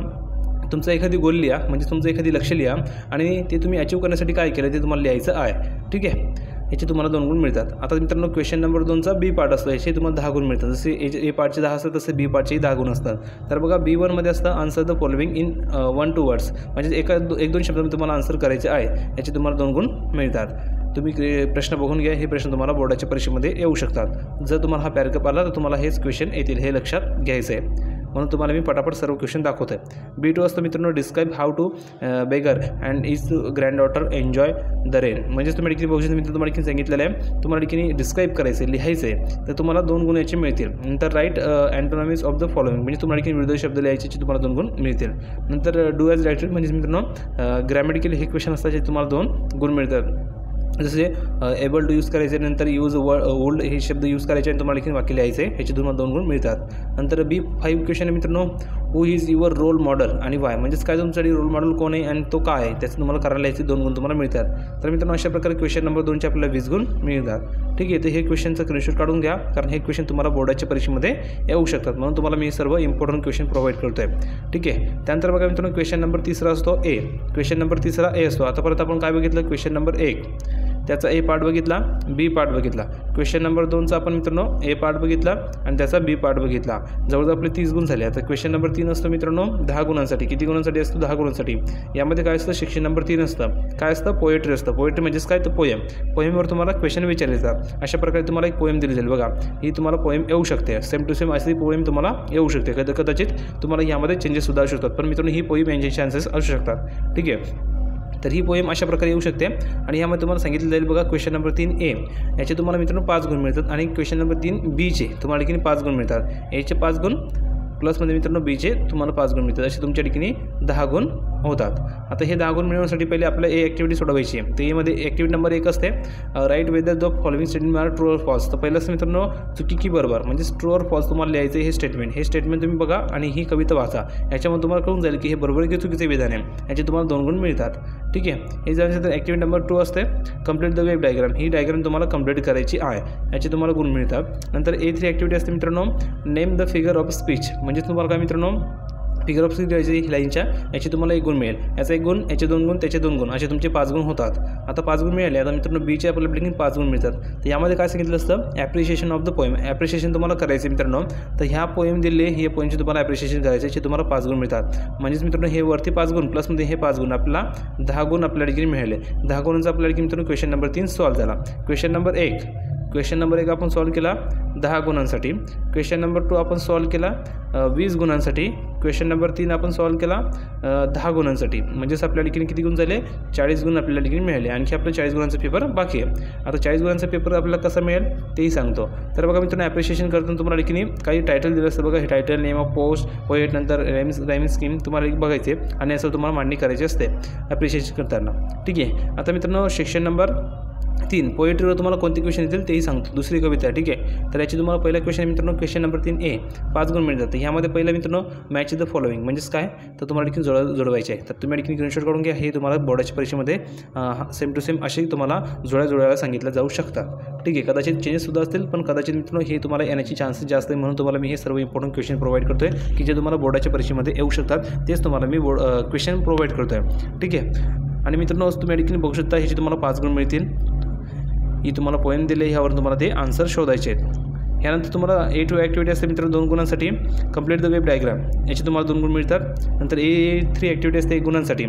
तुमचं एखादी गोल लिहा, म्हणजे तुमचं एखादी लक्ष लिहा आणि ते तुम्ही अचीव करण्यासाठी काय केलं ते तुम्हाला लिहायचं आहे. ठीक आहे. याचे तुम्हाला 2 गुण मिळतात. आता मित्रांनो क्वेश्चन नंबर 2चा बी पार्ट असतो, याचे तुम्हाला 10 गुण मिळतात. जसे ए पार्टचे 10 असतात तसे बी पार्टचेही 10 गुण असतात. तर बघा B1मध्ये असतं answer the following in 1-2 words, म्हणजे 1-2 शब्दामध्ये तुम्हाला आन्सर करायचे आहे, याचे तुम्हाला 2 गुण मिळतात. तुम्ही प्रश्न बघून घ्या, हे प्रश्न तुम्हाला बोर्डाच्या परीक्षेमध्ये येऊ शकतात. जर तुम्हाला हा पॅराग्राफ आला तर तुम्हाला हेच क्वेश्चन येतील, हे लक्षात घ्यायचं आहे. म्हणून तुम्हाला मी पटापट सर्व क्वेश्चन दाखवतो आहे. B2 असतो मित्रांनो describe how to beggar and his granddaughter enjoy the rain, म्हणजेच तुम्ही ठिकाणी बघू शकता मित्रांनो तुम्हाला ठिकाणी सांगितलेलं आहे तुम्हाला ठिकाणी डिस्क्राईब करायचं आहे, लिहायचं आहे, तर तुम्हाला 2 गुण याचे मिळतील. नंतर राईट अँटोनॉमीज ऑफ द फॉलोइंग, म्हणजे तुम्हाला ठिकाणी विरुद्ध शब्द लिहायचे तुम्हाला 2 गुण मिळतील. नंतर डू ॲज डायरेक्टेड, म्हणजे मित्रांनो ग्रॅमॅटिकल हे क्वेश्चन असतात जे तुम्हाला 2 गुण मिळतात. जसे एबल टू यूज करायचे, नंतर यूज ओल्ड हे शब्द यूज करायचे आणि तुम्हाला देखील वाक्य लिहायचे, ह्याचे तुम्हाला 2 गुण मिळतात. नंतर B5 क्वेश्चन आहे मित्रांनो who is your role model आणि वाय, म्हणजेच काय तुमच्यासाठी रोल मॉडेल कोण आहे आणि तो काय आहे त्याचं तुम्हाला करायला लिहायचे 2 गुण तुम्हाला मिळतात. तर मित्रांनो अशा प्रकारे क्वेश्चन नंबर 2चे आपल्याला 20 गुण मिळतात. ठीक आहे. तर हे क्वेश्चनचं स्क्रीनशॉट काढून घ्या, कारण हे क्वेश्चन तुम्हाला बोर्डाच्या परीक्षेमध्ये येऊ शकतात, म्हणून तुम्हाला मी सर्व इम्पॉर्टंट क्वेश्चन प्रोव्हाइड करतो आहे. ठीक आहे. त्यानंतर बघा मित्रांनो क्वेश्चन नंबर 3 असतो ए, क्वेश्चन नंबर 3 ए असतो. आता परत आपण काय बघितलं क्वेश्चन नंबर 1 त्याचा A पार्ट बघितला, B पार्ट बघितला. क्वेश्चन नंबर 2चा आपण मित्रांनो A पार्ट बघितला आणि त्याचा B पार्ट बघितला. जवळजवळ आपले 30 गुण झाले. आता क्वेश्चन नंबर 3 असतो मित्रांनो 10 गुणांसाठी. किती गुणांसाठी असतो? 10 गुणांसाठी. यामध्ये काय असतं सेक्शन नंबर 3 असतं. काय असतं? पोएट्री असतं. पोएट्री म्हणजेच काय तर पोएम. पोएमवर तुम्हाला क्वेश्चन विचारले जातात. अशा प्रकारे तुम्हाला एक पोएम दिली जाईल बघा, ही तुम्हाला पोएम येऊ शकते. सेम टू सेम अशी पोएम तुम्हाला येऊ शकते. कदाचित तुम्हाला यामध्ये चेंजेस सुद्धा असू शकतात, पण मित्रांनो ही पोएम यांचे चान्सेस असू शकतात. ठीक आहे. तर ही पोएम अशा प्रकारे येऊ शकते आणि यामध्ये तुम्हाला सांगितलं जाईल बघा क्वेश्चन नंबर 3 ए याचे तुम्हाला मित्रांनो 5 गुण मिळतात आणि क्वेश्चन नंबर 3 बीचे तुम्हाला ठिकाणी 5 गुण मिळतात. एचे 5 गुण प्लसमध्ये मित्रांनो बीचे तुम्हाला 5 गुण मिळतात. असे तुमच्या ठिकाणी 10 गुण होतात. आता हे 10 गुण मिळवण्यासाठी पहिले आपल्याला ए ॲक्टिव्हिटी सोडवायची आहे. तर यामध्ये ॲक्टिव्हिटी नंबर 1 असते write whether the following statement are true or false. तर पहिलंच मित्रांनो चुकी की बरोबर, म्हणजे ट्रू ऑर फॉल्स तुम्हाला लिहायचं हे स्टेटमेंट तुम्ही बघा आणि ही कविता वाचा. याच्यामध्ये तुम्हाला कळून जाईल की हे बरोबर की चुकीचे विधान आहे. याचे तुम्हाला 2 गुण मिळतात. ठीक आहे. हे झाल्यानंतर ॲक्टिव्हिटी नंबर 2 असते complete the web diagram. He diagram तुम्हाला कंप्लीट करायची आहे, याचे तुम्हाला गुण मिळतात. नंतर A3 ॲक्टिव्हिटी असते मित्रांनो name the figure of speech, म्हणजे तुम्हाला काय मित्रांनो फिगर ऑफ स्पीच करायची लाईनच्या, याची तुम्हाला 1 गुण मिळेल. याचा 1 गुण, याचे 2 गुण, त्याचे 2 गुण, असे तुमचे 5 गुण होतात. आता 5 गुण मिळाले. आता मित्रांनो बीचे आपल्याला 5 गुण मिळतात. तर यामध्ये काय सांगितलं असतं appreciation of the poem. Appreciation तुम्हाला करायचं मित्रांनो. तर ह्या पोएम दिले, हे पोएमचे तुम्हाला ॲप्रिशिएशन करायचे, याचे तुम्हाला 5 गुण मिळतात. म्हणजेच मित्रांनो हे वरती 5 गुण प्लसमध्ये हे 5 गुण, आपल्याला 10 गुण आपल्या ठिकाणी मिळाले. 10 गुणांचा आपल्या ठिकाणी मित्रांनो क्वेश्चन नंबर 3 सॉल्व्ह झाला. क्वेश्चन नंबर 1 आपण सॉल्व्ह केला 10 गुणांसाठी. क्वेश्चन नंबर 2 आपण सॉल्व्ह केला 20 गुणांसाठी. क्वेश्चन नंबर 3 आपण सॉल्व्ह केला 10 गुणांसाठी. म्हणजेच आपल्या ठिकाणी किती गुण झाले? 40 गुण आपल्याला ठिकाणी मिळाले. आणखी आपलं 40 गुणांचा पेपर बाकी आहे. आता 40 गुणांचा पेपर आपल्याला कसा मिळेल तेही सांगतो. तर बघा मित्रांनो ॲप्रिशिएशन करताना तुम्हाला ठिकाणी काही टायटल दिलं असतं बघा. हे title, name of post, poet, नंतर रायमिंग स्कीम तुम्हाला बघायचे आणि असं तुम्हाला मांडणी करायची असते ॲप्रिशिएशन करताना. ठीक आहे. आता मित्रांनो सेक्शन नंबर 3 पोएट्रीवर तुम्हाला कोणते क्वेश्चन येतील तेही सांगतो. दुसरी कविता आहे, ठीक आहे. तर याची तुम्हाला पहिला क्वेश्चन मित्रांनो क्वेश्चन नंबर 3A 5 गुण मिळतात. ह्यामध्ये पहिला मित्रांनो मॅच द फॉलोइंग म्हणजेच काय तर तुम्हाला देखील जोडवायचे आहे. तर तुम्ही देखील स्क्रीनशॉट काढून घ्या. हे तुम्हाला बोर्डाच्या परीक्षेमध्ये सेम टू सेम असे तुम्हाला जोडायला सांगितलं जाऊ शकतात, ठीक आहे. कदाचित चेंजेससुद्धा असतील, पण कदाचित मित्रांनो हे तुम्हाला येण्याची चान्सेस जास्त आहे. म्हणून तुम्हाला मी हे सर्व इम्पॉर्टंट क्वेश्चन प्रोव्हाइड करतो आहे की जे तुम्हाला बोर्डाच्या परीक्षेमध्ये येऊ शकतात. तेच तुम्हाला मी क्वेश्चन प्रोव्हाइड करतो आहे, ठीक आहे. आणि मित्रांनो तुम्ही देखील बघू शकता ह्याचे तुम्हाला 5 गुण मिळतील. ही तुम्हाला पोएम दिले, ह्यावर तुम्हाला ते आन्सर शोधायचे आहेत. यानंतर तुम्हाला A2 ॲक्टिव्हिटी असते मित्रांनो 2 गुणांसाठी. कंप्लीट द वेब डायग्राम याचे तुम्हाला 2 गुण मिळतात. नंतर A3 ॲक्टिव्हिटी असते 1 गुणांसाठी.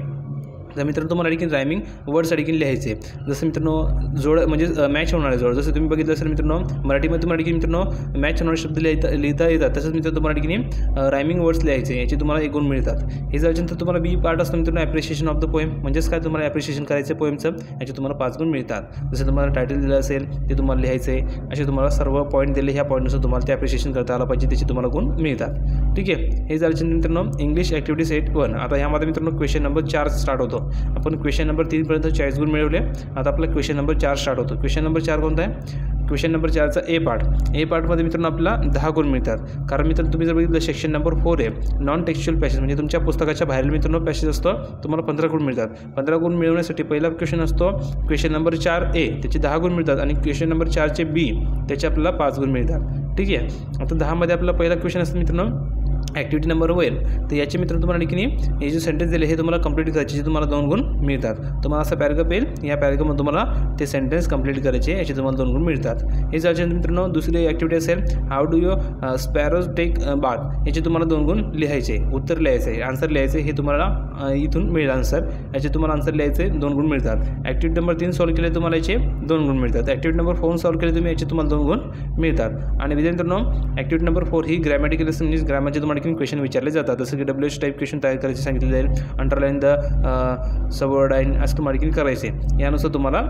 तर मित्रांनो तुम्हाला देखील रायमिंग वर्ड्स देखील लिहायचे. जसं मित्रांनो म्हणजे मॅच होणारे जोड. जसं तुम्ही बघितलं असेल मित्रांनो मराठीमध्ये तुम्हाला देखील मित्रांनो मॅच होणारे शब्द लिहिता येतात. तसंच मित्रांनो तुम्हाला देखील रायमिंग वर्ड्स लिहायचे. याचे तुम्हाला 1 गुण मिळतात. हे झाल्यानंतर तुम्हाला B पार्ट असतो मित्रांनो ॲप्रिशिएशन ऑफ द पोएम. म्हणजेच काय तुम्हाला ॲप्रिशिएशन करायचं पोएमचं. याचे तुम्हाला 5 गुण मिळतात. जसं तुम्हाला टायटल दिलं असेल ते तुम्हाला लिहायचे. असे तुम्हाला सर्व पॉईंट दिले, ह्या पॉईंटनुसार तुम्हाला ते ॲप्रिशिएशन करता आलं पाहिजे. त्याचे तुम्हाला गुण मिळतात, ठीक आहे. हे झाल्यानंतर मित्रांनो इंग्लिश ॲक्टिव्हिटी सेट 1. आता ह्यामध्ये मित्रांनो क्वेश्चन नंबर 4 स्टार्ट होतो. आपण क्वेश्चन नंबर 3 पर्यंत 40 गुण मिळवले. आता आपला क्वेश्चन नंबर 4 स्टार्ट होतो. क्वेश्चन नंबर 4 कोणता आहे? क्वेश्चन नंबर 4चा A पार्टमध्ये मित्रांनो आपल्याला 10 गुण मिळतात. कारण मित्रांनो तुम्ही जर बघितलं सेक्शन नंबर 4 आहे नॉन टेक्स्च्युअल पॅसेज म्हणजे तुमच्या पुस्तकाच्या बाहेर मित्रांनो पॅसेज असतो, तुम्हाला 15 गुण मिळतात. 15 गुण मिळवण्यासाठी पहिला क्वेश्चन असतो क्वेश्चन नंबर 4A त्याचे 10 गुण मिळतात आणि क्वेश्चन नंबर 4चे B त्याचे आपल्याला 5 गुण मिळतात, ठीक आहे. आता 10मध्ये आपला पहिला क्वेश्चन असतो मित्रांनो ॲक्टिव्हिटी नंबर 1. तर याचे मित्रांनो तुम्हाला देखील हे जे सेंटेन्स दिले हे तुम्हाला कंप्लीट करायचे. जे तुम्हाला 2 गुण मिळतात. तुम्हाला असा पॅराग्राफ येईल, या पॅराग्राफमध्ये तुम्हाला ते सेंटेन्स कंप्लीट करायचे. याचे तुम्हाला 2 गुण मिळतात. हे झाल्यानंतर मित्रांनो दुसरी ॲक्टिव्हिटी असेल how do you sparrows take bath. याचे तुम्हाला 2 गुण लिहायचे, उत्तर लिहायचे, आन्सर लिहायचे. हे तुम्हाला इथून मिळेल आन्सर. याचे तुम्हाला आन्सर लिहायचे 2 गुण मिळतात. ॲक्टिव्हिटी नंबर 3 सॉल्व केले तुम्हाला याचे 2 गुण मिळतात. ॲक्टिव्हिटी नंबर 4 सॉल्व केले तुम्ही याचे तुम्हाला 2 गुण मिळतात. आणि मित्रांनो ॲक्टिव्हिटी नंबर 4 ही ग्रॅमॅटिकल असते म्हणजे ग्रामरचे तुम्हाला क्वेश्चन विचारले जातात. जसं की WH टाईप क्वेश्चन तयार करायचे सांगितले जाईल. अंडरलाईन द सबवर्डाईन असं तुम्हाला करायचे. यानुसार तुम्हाला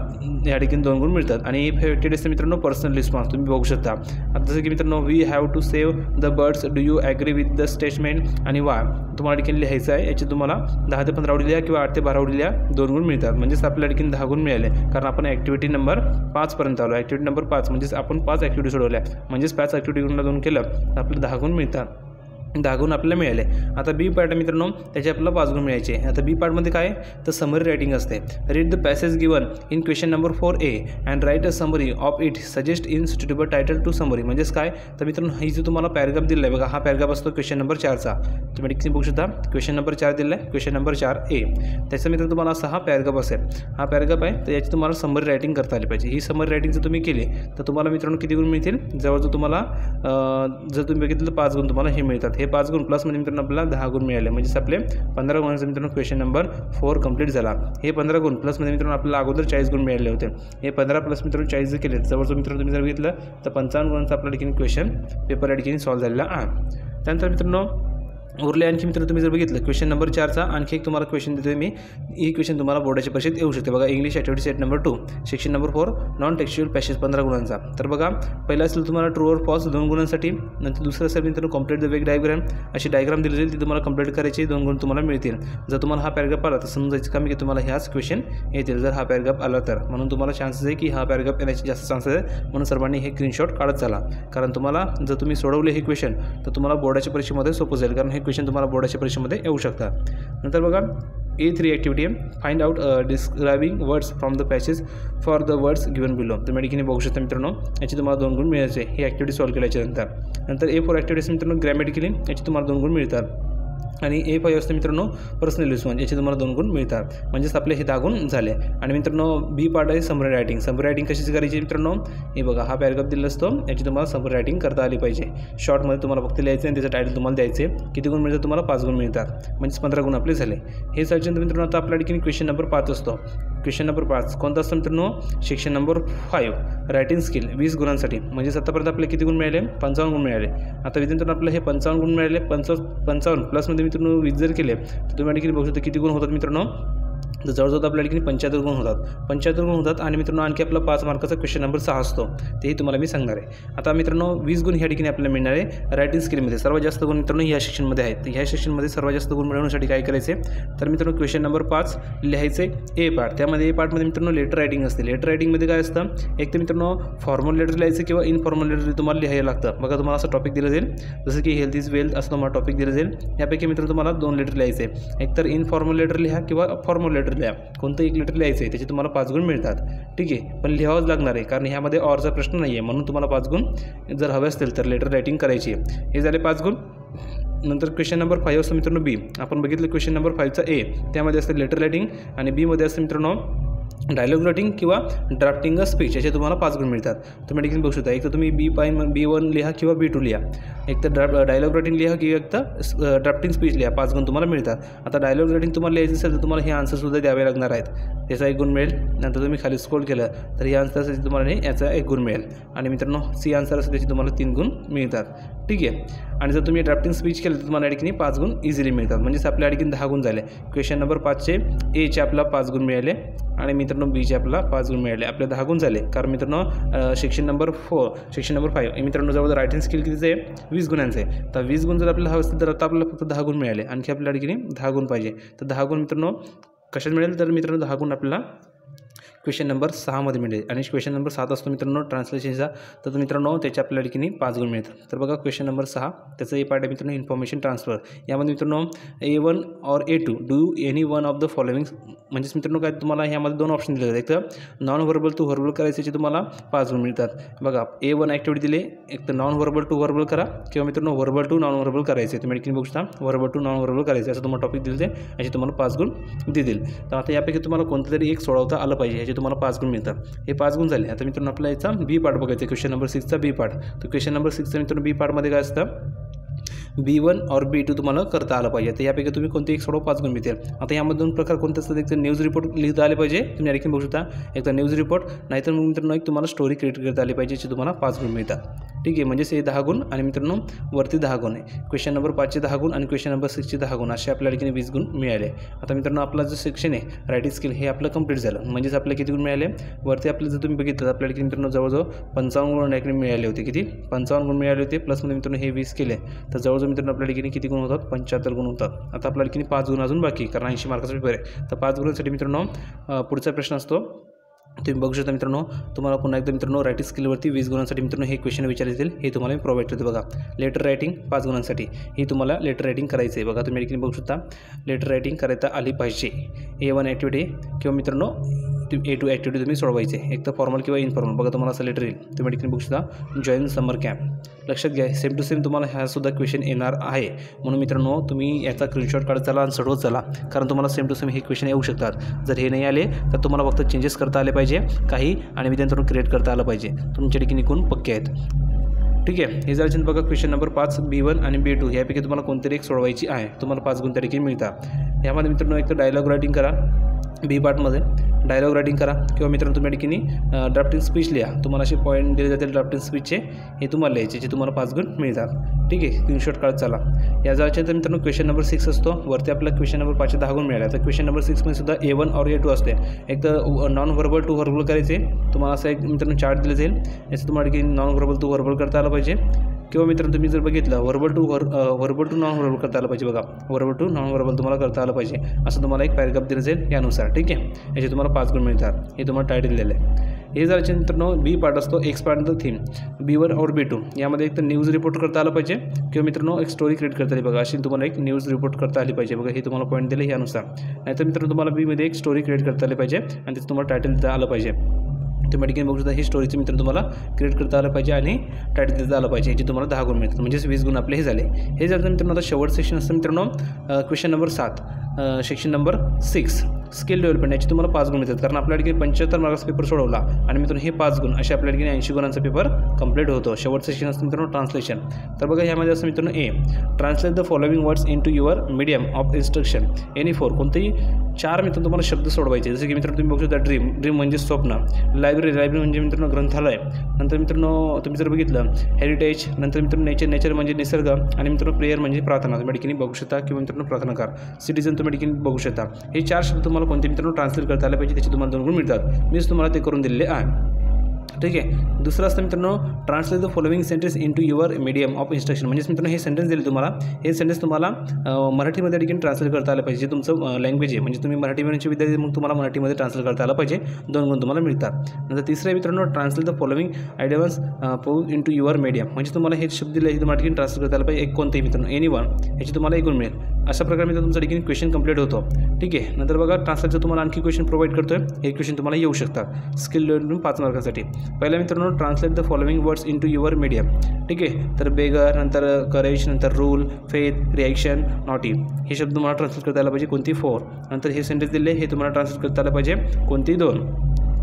या ठिकाणी 2 गुण मिळतात. आणि फेवरेट असते मित्रांनो पर्सनल रिस्पॉन्स तुम्ही बघू शकता. आता जसं की मित्रांनो we have to save the birds, do you agree with the statement आणि वा तुम्हाला ठिकाणी लिहायचं आहे. याचे तुम्हाला 10 ते 15 आवडी लिहा किंवा 8 ते 12 आवडी लिहा 2 गुण मिळतात. म्हणजेच आपल्या ठिकाणी 10 गुण मिळाले. कारण आपण ॲक्टिव्हिटी नंबर 5 पर्यंत आलो. ॲक्टिव्हिटी नंबर 5 म्हणजेच आपण 5 ॲक्टिव्हिटी सोडवल्या. म्हणजेच 5 ॲक्टिव्हिटी गुणला 2 केलं तर आपल्याला 10 गुण मिळतात. 10 गुण आपल्याला मिळाले. आता B पार्ट मित्रांनो त्याचे आपल्याला 5 गुण मिळायचे. आता B पार्टमध्ये काय तर समरी रायटिंग असते. Read the passage given in question number 4A and write a summary of it, suggest in suitable title to summary. म्हणजेच काय तर मित्रांनो ही जो तुम्हाला पॅराग्राफ दिला आहे बघा, हा पॅराग्राफ असतो क्वेश्चन नंबर 4चा. तुम्ही बघू शकता क्वेश्चन नंबर 4 दिला आहे, क्वेश्चन नंबर 4A. त्याचा मित्रांनो तुम्हाला असा हा पॅराग्राफ असेल. हा पॅराग्राफ आहे तर याची तुम्हाला समरी रायटिंग करता आली पाहिजे. ही समरी रायटिंग जर तुम्ही केली तर तुम्हाला मित्रांनो किती गुण मिळतील? जवळजवळ तुम्हाला जर तुम्ही बघितलं 5 गुण तुम्हाला हे मिळतात. हे 5 गुण प्लसमध्ये मित्रांनो आपल्याला 10 गुण मिळाले. म्हणजेच आपले 15 गुणांचा मित्रांनो क्वेश्चन नंबर 4 कंप्लीट झाला. हे 15 गुण प्लसमध्ये मित्रांनो आपल्याला अगोदर 40 गुण मिळाले होते. हे 15 प्लस मित्रांनो 40 जर केले जवळजवळ मित्रांनो तुम्ही जर बघितलं तर 55 गुणांचा आपल्या ठिकाणी क्वेश्चन पेपर या ठिकाणी सॉल्व्ह झालेला आहे. त्यानंतर मित्रांनो उरले आणखी मित्रांनो तुम्ही जर बघितलं क्वेश्चन नंबर 4चा आणखी एक तुम्हाला क्वेश्चन देतोय मी. ही क्वेश्चन तुम्हाला बोर्डाच्या परीक्षेत येऊ शकते बघा. English activity set number 2 section number 4 non textual passage 15 गुणांचा. तर बघा पहिला असेल तुम्हाला ट्रू और फॉल्स 2 गुणांसाठी. नंतर दुसरं असेल मित्रांनो कंप्लीट द वेग डायग्राम. अशी डायग्राम दिली जाईल ती तुम्हाला कंप्लीट करायची 2 गुण तुम्हाला मिळतील. जर तुम्हाला हा पॅराग्राफ आला तर समजायचं का मी की तुम्हाला ह्याच क्वेश्चन येतील जर हा पॅराग्राफ आला तर. म्हणून तुम्हाला चान्सेस आहे की हा पॅराग्राफ येण्याचे जास्त चान्सेस आहे. म्हणून सर्वांनी हे स्क्रीनशॉट काढत चला. कारण तुम्हाला जर तुम्ही सोडवले हे क्वेश्चन तर तुम्हाला बोर्डाच्या परीक्षेमध्ये सोपं जाईल. कारण हे क्वेश्चन तुम्हाला बोर्डाच्या परीक्षेमध्ये येऊ शकतात. नंतर बघा A3 ॲक्टिव्हिटी आहे find out describing words from the passage for the words given below. तुम्ही ठिकाणी बघू शकता मित्रांनो याची तुम्हाला 2 गुण मिळायचे. ही ॲक्टिव्हिटी सॉल्व्ह केल्याच्यानंतर. नंतर A4 ॲक्टिव्हिटीज मित्रांनो ग्रॅमॅटिकली याची तुम्हाला 2 गुण मिळतात. आणि A5 असते मित्रांनो पर्सनल रिस्पॉन्स याचे तुम्हाला 2 गुण मिळतात. म्हणजेच आपले हे 10 गुण झाले. आणि मित्रांनो B पार्ट आहे समरी रायटिंग. समरी रायटिंग कशी करायची मित्रांनो हे बघा हा पॅराग्राफ दिला असतो याची तुम्हाला समरी रायटिंग करता आली पाहिजे. शॉर्टमध्ये तुम्हाला फक्त लिहायचं आणि त्याचं टायटल तुम्हाला द्यायचे. किती गुण मिळतात तुम्हाला 5 गुण मिळतात. म्हणजेच 15 गुण आपले झाले. हे सचिन मित्रांनो आता आपल्या ठिकाणी क्वेश्चन नंबर 5 असतो. क्वेश्चन नंबर 5 कोणता असतो मित्रांनो सेक्शन नंबर 5 रायटिंग स्किल 20 गुणांसाठी. म्हणजे आतापर्यंत आपले किती गुण मिळाले 55 गुण मिळाले. आता विद्यार्थ्यांना आपलं हे 55 गुण मिळाले. 55 प्लसमध्ये मित्रांनो 20 जर केले तर तुम्ही देखील बघू शकता किती गुण होतात मित्रांनो तर जवळजवळ आपल्या ठिकाणी 75 गुण होतात. 75 गुण होतात आणि मित्रांनो आणखी आपला 5 मार्काचा क्वेश्चन नंबर 6 असतो, तेही तुम्हाला मी सांगणार आहे. आता मित्रांनो 20 गुण ह्या ठिकाणी आपल्याला मिळणार आहे रायटिंग स्किलमध्ये. सर्वात जास्त गुण मित्रांनो ह्या सेक्शनमध्ये आहेत. तर ह्या सेक्शनमध्ये सर्वात जास्त गुण मिळवण्यासाठी काय करायचे, तर मित्रांनो क्वेश्चन नंबर 5 लिहायचे ए पार्ट. त्यामध्ये ए पार्टमध्ये मित्रांनो लेटर रायटिंग असते. लेटर रायटिंगमध्ये काय असतं, एक तर मित्रांनो फॉर्मल लेटर लिहायचं किंवा इनफॉर्मल लेटर तुम्हाला लिहायला लागतं. बघा तुम्हाला असं टॉपिक दिलं जाईल, जसं की हेल्थ इज वेल्थ असं तुम्हाला टॉपिक दिलं जाईल. यापैकी मित्रांनो तुम्हाला 2 लेटर लिहायचे, एक तर इनफॉर्मल लेटर लिहा किंवा फॉर्मल लेटर लिहा. कोणतं एक लेटर लिहायचं आहे, त्याचे तुम्हाला 5 गुण मिळतात. ठीक आहे, पण लिहावंच लागणार आहे कारण ह्यामध्ये ऑरचा प्रश्न नाही आहे, म्हणून तुम्हाला 5 गुण जर हवे असतील तर लेटर रायटिंग करायची आहे. हे झाले 5 गुण. नंतर क्वेश्चन नंबर 5 असतं मित्रांनो बी. आपण बघितलं क्वेश्चन नंबर 5चा ए, त्यामध्ये असतं लेटर रायटिंग आणि बीमध्ये असतं मित्रांनो डायलॉग रायटिंग किंवा ड्राफ्टिंग अ स्पीच. याचे तुम्हाला 5 गुण मिळतात. तुम्ही देखील बघू शकता, एक तर तुम्ही B1 लिहा किंवा B2 लिहा, एक तर डायलॉग रायटिंग लिहा किंवा एक तर ड्राफ्टिंग स्पीच लिहा. 5 गुण तुम्हाला मिळतात. आता डायलॉग रायटिंग तुम्हाला लिहायचं असेल तर तुम्हाला हे आन्सरसुद्धा द्यावे लागणार आहेत, त्याचा 1 गुण मिळेल. नंतर तुम्ही खाली स्क्रोल केलं तर हे आन्सर असेल तुम्हाला याचा 1 गुण मिळेल. आणि मित्रांनो सी आन्सर असेल त्याचे तुम्हाला 3 गुण मिळतात. ठीक आहे, आणि जर तुम्ही ड्राफ्टिंग स्पीच केलं तर तुम्हाला या ठिकाणी 5 गुण इझिली मिळतात. म्हणजेच आपल्या ठिकाणी 10 गुण झाले. क्वेश्चन नंबर 5चे एचे आपला 5 गुण मिळाले आणि मित्रांनो बीचे आपला 5 गुण मिळाले. आपले 10 गुण झाले. कारण मित्रांनो सेक्शन नंबर 5 मित्रांनो जवळ रायटिंग स्किल कितीचं आहे, 20 गुणांचं आहे. तर 20 गुण जर आपल्याला हवं असतील तर आता आपल्याला फक्त 10 गुण मिळाले. आणखी आपल्या ठिकाणी 10 गुण पाहिजे. तर 10 गुण मित्रांनो कशात मिळेल, तर मित्रांनो 10 गुण आपल्याला क्वेश्चन नंबर 6मध्ये मिळेल. आणि क्वेश्चन नंबर 7 असतो मित्रांनो ट्रान्सलेशनचा, तर मित्रांनो त्याच्या आपल्या ठिकाणी 5 गुण मिळतात. तर बघा क्वेश्चन नंबर 6 त्याचं ए पार्ट आहे मित्रांनो इन्फॉर्मेशन ट्रान्सफर. यामध्ये मित्रांनो A1 और A2 do any one of the following. म्हणजेच मित्रांनो काय तुम्हाला ह्यामध्ये 2 ऑप्शन दिले आहेत. एक तर नॉन व्हर्बल टू व्हर्बल करायचे तुम्हाला 5 गुण मिळतात. बघा A1 ॲक्टिव्हिटी दिली, एक तर नॉन व्हर्बल टू व्हर्बल करा किंवा मित्रांनो व्हर्बल टू नॉन व्हर्बल करायचे. तुम्ही ठिकाणी बघू शकता व्हर्बल टू नॉन व्हर्बल करायचे असं तुम्हाला टॉपिक दिले, याचे तुम्हाला 5 गुण देतील. तर आता यापैकी तुम्हाला कोणतं तरी एक सोडवता आलं पाहिजे, याचे तुम्हाला 5 गुण मिळतात. हे 5 गुण झाले. आता मित्रांनो आपला याचा बी पार्ट बघायचा, क्वेश्चन नंबर 6चा बी पार्ट. तर क्वेश्चन नंबर 6चा मित्रांनो बी पार्टमध्ये काय असतं, B1 और B2 तुम्हाला करता आलं पाहिजे. तर यापैकी तुम्ही कोणते एक सोडव 5 गुण मिळतील. आता यामध्ये 2 प्रकार कोणते असतात, एक तर न्यूज रिपोर्ट लिहिता आले पाहिजे, तुम्ही या ठिकाणी बघू शकता, एक तर न्यूज रिपोर्ट, नाहीतर मग मित्रांनो एक तुम्हाला स्टोरी क्रिएट करता आली पाहिजे, याचे तुम्हाला 5 गुण मिळतात. ठीक आहे, म्हणजेच हे 10 गुण आणि मित्रांनो वरती 10 गुण आहे. क्वेश्चन नंबर 5चे 10 गुण आणि क्वेश्चन नंबर 6चे 10 गुण असे आपल्या ठिकाणी 20 गुण मिळाले. आता मित्रांनो आपला जो सेक्शन आहे रायटिंग स्किल हे आपलं कंप्लीट झालं. म्हणजेच आपल्याला किती गुण मिळाले, वरती आपलं जर तुम्ही बघितलं आपल्या ठिकाणी मित्रांनो जवळजवळ 55 गुण या ठिकाणी मिळाले होते. किती 55 गुण मिळाले होते, प्लसमध्ये मित्रांनो हे 20 केले तर जवळजवळ मित्रांनो आपल्या ठिकाणी किती गुण होतात, 75 गुण होतात. आता आपल्या ठिकाणी 5 गुण अजून बाकी, कारण 80 मार्काचा पेपर आहे. तर 5 गुणांसाठी मित्रांनो पुढचा प्रश्न असतो, तुम्ही बघू शकता मित्रांनो. तुम्हाला पुन्हा एकदा मित्रांनो रायटिंग स्किलवरती 20 गुणांसाठी मित्रांनो हे क्वेश्चन विचारले हे तुम्हाला मी प्रोव्हाइड करतो. बघा लेटर रायटिंग 5 गुणांसाठी ही तुम्हाला लेटर रायटिंग करायचं आहे. बघा तुम्ही ठिकाणी बघू शकता लेटर रायटिंग करता आली पाहिजे. A1 ॲक्टिव्हिटी किंवा मित्रांनो A2 ॲक्टिव्हिटी तुम्ही सोडवायचे, एक तर फॉर्मल किंवा इनफॉर्मल. बघा तुम्हाला असं लेटर येईल, तुम्ही ठिकाणी बघू शकता जॉईन समर कॅम्प. लक्षात घ्या सेम टू सेम तुम्हाला ह्यासुद्धा क्वेश्चन येणार आहे. म्हणून मित्रांनो तुम्ही याचा स्क्रीनशॉट काढत चला आणि सोडवत चला, कारण तुम्हाला सेम टू सेम हे क्वेश्चन येऊ शकतात. जर हे नाही आले तर तुम्हाला फक्त चेंजेस करता आले पाहिजे काही आणि विद्यार्थ्यांना क्रिएट करता आलं पाहिजे. तुमच्या ठिकाणी कोण पक्के आहेत. ठीक आहे, हे झालं बघा क्वेश्चन नंबर 5 B1 आणि B2 यापैकी तुम्हाला कोणतरी एक सोडवायची आहे. तुम्हाला 5 गुण त्या ठिकाणी मिळतात. यामध्ये मित्रांनो एक तर डायलॉग रायटिंग करा बी पार्टमध्ये, डायलॉग रायटिंग करा किंवा मित्रांनो तुम्ही ठिकाणी ड्राफ्टिंग स्पीच लिहा. तुम्हाला असे पॉईंट दिले जातील ड्राफ्टिंग स्पीचचे, हे तुम्हाला लिहायचे, जे तुम्हाला 5 गुण मिळतात. ठीक आहे, स्क्रीनशॉट काढत चला. या जायच्या तर मित्रांनो क्वेश्चन नंबर 6 असतो, वरती आपला क्वेश्चन नंबर 5चे 10 गुण मिळाले. तर क्वेश्चन नंबर 6 मध्ये सुद्धा A1 और A2 असते. एक तर नॉन व्हर्बल टू व्हर्बल करायचे, तुम्हाला असं एक मित्रांनो चार्ट दिलं जाईल, याचं तुम्हाला की नॉन व्हर्बल टू व्हर्बल करता आलं पाहिजे किंवा मित्रांनो तुम्ही जर बघितलं व्हर्बल टू नॉन व्हर्बल करता आलं पाहिजे. बघा व्हर्बल टू नॉन व्हर्बल तुम्हाला करता आलं पाहिजे, असं तुम्हाला एक पॅराग्राफ दिलं जाईल यानुसार. ठीक आहे, याचे तुम्हाला 5 गुण मिळतात. हे तुम्हाला टायटल दिलेलं आहे. हे झाल्याचे मित्रांनो बी पार्ट असतो, x part the theme B1 और B2 यामध्ये एक तर न्यूज रिपोर्ट करता आलं पाहिजे किंवा मित्रांनो एक स्टोरी क्रिएट करता आली. बघा अशी तुम्हाला एक न्यूज रिपोर्ट करता आली पाहिजे. बघा हे तुम्हाला पॉईंट दिले यानुसार. नाहीतर मित्रांनो तुम्हाला बीमध्ये एक स्टोरी क्रिएट करता आली पाहिजे आणि त्याचं तुम्हाला टायटल देता आलं पाहिजे. तुम्ही ठिकाणी बघू शकता हे स्टोरीचं मित्रांनो तुम्हाला क्रिएट करता आलं पाहिजे आणि टायटल देता आलं पाहिजे, याचे तुम्हाला 10 गुण मिळतात. म्हणजेच 20 गुण आपले हे झाले. हे झालं मित्रांनो आता शेवट सेक्शन असतं मित्रांनो question number 7 section number 6 skill development, याची तुम्हाला 5 गुण मिळतात. कारण आपल्या ठिकाणी 75 मार्क्सचा पेपर सोडवला आणि मित्रांनो हे 5 गुण असे आपल्या ठिकाणी 80 गुणांचा पेपर कंप्लीट होतो. शेवट सेक्शन असतं मित्रांनो ट्रान्सलेशन. तर बघा ह्यामध्ये असं मित्रांनो A translate the following words into your medium of instruction any 4 कोणतेही 4 मित्रांनो तुम्हाला शब्द सोडवायचे. जसं की मित्रांनो तुम्ही बघू शकता ड्रीम म्हणजे स्वप्न, लायब्ररी म्हणजे मित्रांनो ग्रंथालय, नंतर मित्रांनो तुम्ही जर बघितलं हेरिटेज, नंतर मित्रांनो नेचर म्हणजे निसर्ग आणि मित्रांनो प्रेयर म्हणजे प्रार्थना. तुम्ही ठिकाणी बघू शकता किंवा मित्रांनो प्रार्थना कर. सिटीजन तुम्ही देखील बघू शकता. हे 4 शब्द तुम्हाला कोणते मित्रांनो ट्रान्सलेट करता आले पाहिजे, त्याचे तुम्हाला 2 गुण मिळतात. मीच तुम्हाला ते करून दिलेले आहे. ठीक आहे. दुसरं असतं मित्रांनो, translate the following sentence into your medium of instruction. म्हणजेच मित्रांनो हे सेंटेन्स दिले तुम्हाला, हे सेंटेन्स तुम्हाला मराठीमध्ये देखील ट्रान्सलेट करता आलं पाहिजे. जे तुमचं लँग्वेज आहे, म्हणजे तुम्ही मराठी मीडियमचे विद्यार्थी, मग तुम्हाला मराठीमध्ये ट्रान्सलेट करता आलं पाहिजे. 2 गुण तुम्हाला मिळतात. नंतर तिसरं आहे मित्रांनो, translate the following ideas pose into your medium. म्हणजे तुम्हाला हे शब्द दिले तुम्हाला देखील ट्रान्सलेट करता आलं पाहिजे. एक कोणतेही मित्रांनो, एनीवन, याची तुम्हाला 1 गुण मिळेल. अशा प्रकारे मित्रांनो तुमचा देखील क्वेश्चन कंप्लीट होतो. ठीक आहे. नंतर बघा, ट्रान्सलेटचं तुम्हाला आणखी क्वेश्चन प्रोव्हाइड करतोय. हे क्वेश्चन तुम्हाला येऊ शकतात स्किल डेव्हलपमेंट 5 मार्कांसाठी. पहिला मित्रांनो, translate the following words into your medium. ठीक आहे. तर बेगर, नंतर करेज, नंतर रूल, फेथ, रिॲक्शन, नॉटी, हे शब्द तुम्हाला ट्रान्सलेट करता आला पाहिजे. कोणती 4. नंतर हे सेंटेन्स दिले, हे तुम्हाला ट्रान्सलेट करता आलं पाहिजे. कोणती 2.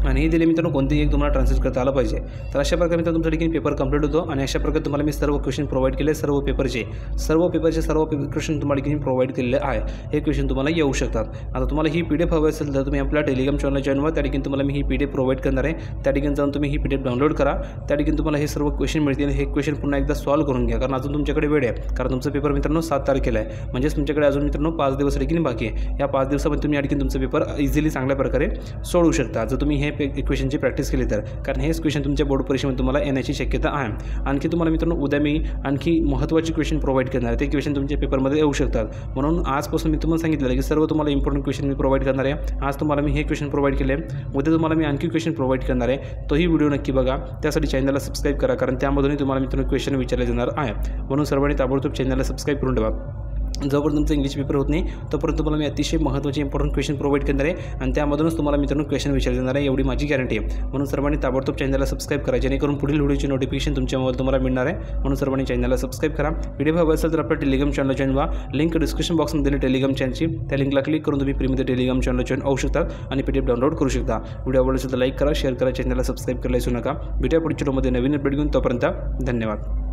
आणि हे दिले मित्रांनो, कोणतेही एक तुम्हाला ट्रान्सलेट करता आलं पाहिजे. तर अशा प्रकारे मित्रांनो तुमचा देखील पेपर कंप्लीट होतो. आणि अशा प्रकारे तुम्हाला मी सर्व क्वेश्चन प्रोव्हाइड केले. सर्व पेपरचे सर्व क्वेश्चन तुम्हाला देखील प्रोव्हाइड केलेले आहे. हे क्वेश्चन तुम्हाला येऊ शकतात. आता तुम्हाला ही PDF हवी असेल तर तुम्ही आपल्या टेलिग्राम चॅनलला जॉईन व्हा. त्या ठिकाणी तुम्हाला मी ही PDF प्रोव्हाइड करणार आहे. त्या ठिकाणी जाऊन तुम्ही ही PDF डाउनलोड करा. त्या ठिकाणी तुम्हाला हे सर्व क्वेश्चन मिळतील. हे क्वेश्चन पुन्हा एकदा सॉल्व्ह करून घ्या, कारण अजून तुमच्याकडे वेळ आहे. कारण तुमचा पेपर मित्रांनो 7 तारखेला आहे. म्हणजेच तुमच्याकडे अजून मित्रांनो 5 दिवस देखील बाकी आहे. या 5 दिवसामध्ये तुम्ही या ठिकाणी तुमचा पेपर इझिली चांगल्या प्रकारे सोडवू शकता, जर तुम्ही हे क्वेश्चनची प्रॅक्टिस केली तर. कारण हेच क्वेश्चन तुमच्या बोर्ड परीक्षेमध्ये तुम्हाला येण्याची शक्यता आहे. आणखी तुम्हाला मित्रांनो उद्या मी आणखी महत्त्वाचे क्वेश्चन प्रोव्हाइड करणार आहे. ते क्वेश्चन तुमच्या पेपरमध्ये येऊ शकतात. म्हणून आजपासून मी तुम्हाला सांगितलेलं की सर्व तुम्हाला इम्पॉर्टंट क्वेश्चन मी प्रोव्हाइड करणार आहे. आज तुम्हाला मी हे क्वेश्चन प्रोव्हाइड केले. उद्या तुम्हाला मी आणखी क्वेश्चन प्रोव्हाइड करणार आहे. तोही व्हिडिओ नक्की बघा. त्यासाठी चॅनलला सबस्क्राईब करा, कारण त्यामधूनही तुम्हाला मित्रांनो क्वेश्चन विचारले जाणार आहे. म्हणून सर्वांनी ताबडतोब चॅनलला सबस्क्राईब करून ठेवा. जोपर्यंत तुमचं इंग्लिश पेपर होत नाही तोपर्यंत तुम्हाला मी अतिशय महत्त्वाचे इम्पॉर्टंट क्वेश्चन प्रोव्हाइड करणार आहे. आणि त्यामधूनच तुम्हाला मित्रांनो क्वेश्चन विचारले जाणार आहे, एवढी माझी गॅरंटी आहे. म्हणून सर्वांनी ताबडतोब चॅनलला सबस्क्राईब करा, जेणेकरून पुढील व्हिडिओची नोटिफिकेशन तुमच्या मोबाईल तुम्हाला मिळणार आहे. म्हणून सर्वांनी चॅनलला सबस्क्राईब करा. व्हिडिओ हवा असेल तर आपल्या टेलिग्राम चॅनलला जॉईन व्हा. लिंक डिस्क्रिप्शन बॉक्समध्ये टेलिग्राम चॅनलची, त्या लिंकला क्लिक करून तुम्ही फ्रीमध्ये टेलिग्राम चॅनलला जॉईन होऊ शकता आणि PDF डाउनलोड करू शकता. व्हिडिओ आवडला असेल तर लाईक करा, शेअर करा, चॅनलला सबस्क्राईब करायला विसरू नका. भेटूया पुढच्या व्हिडिओमध्ये नवीन अपडेट घेऊन. तोपर्यंत धन्यवाद.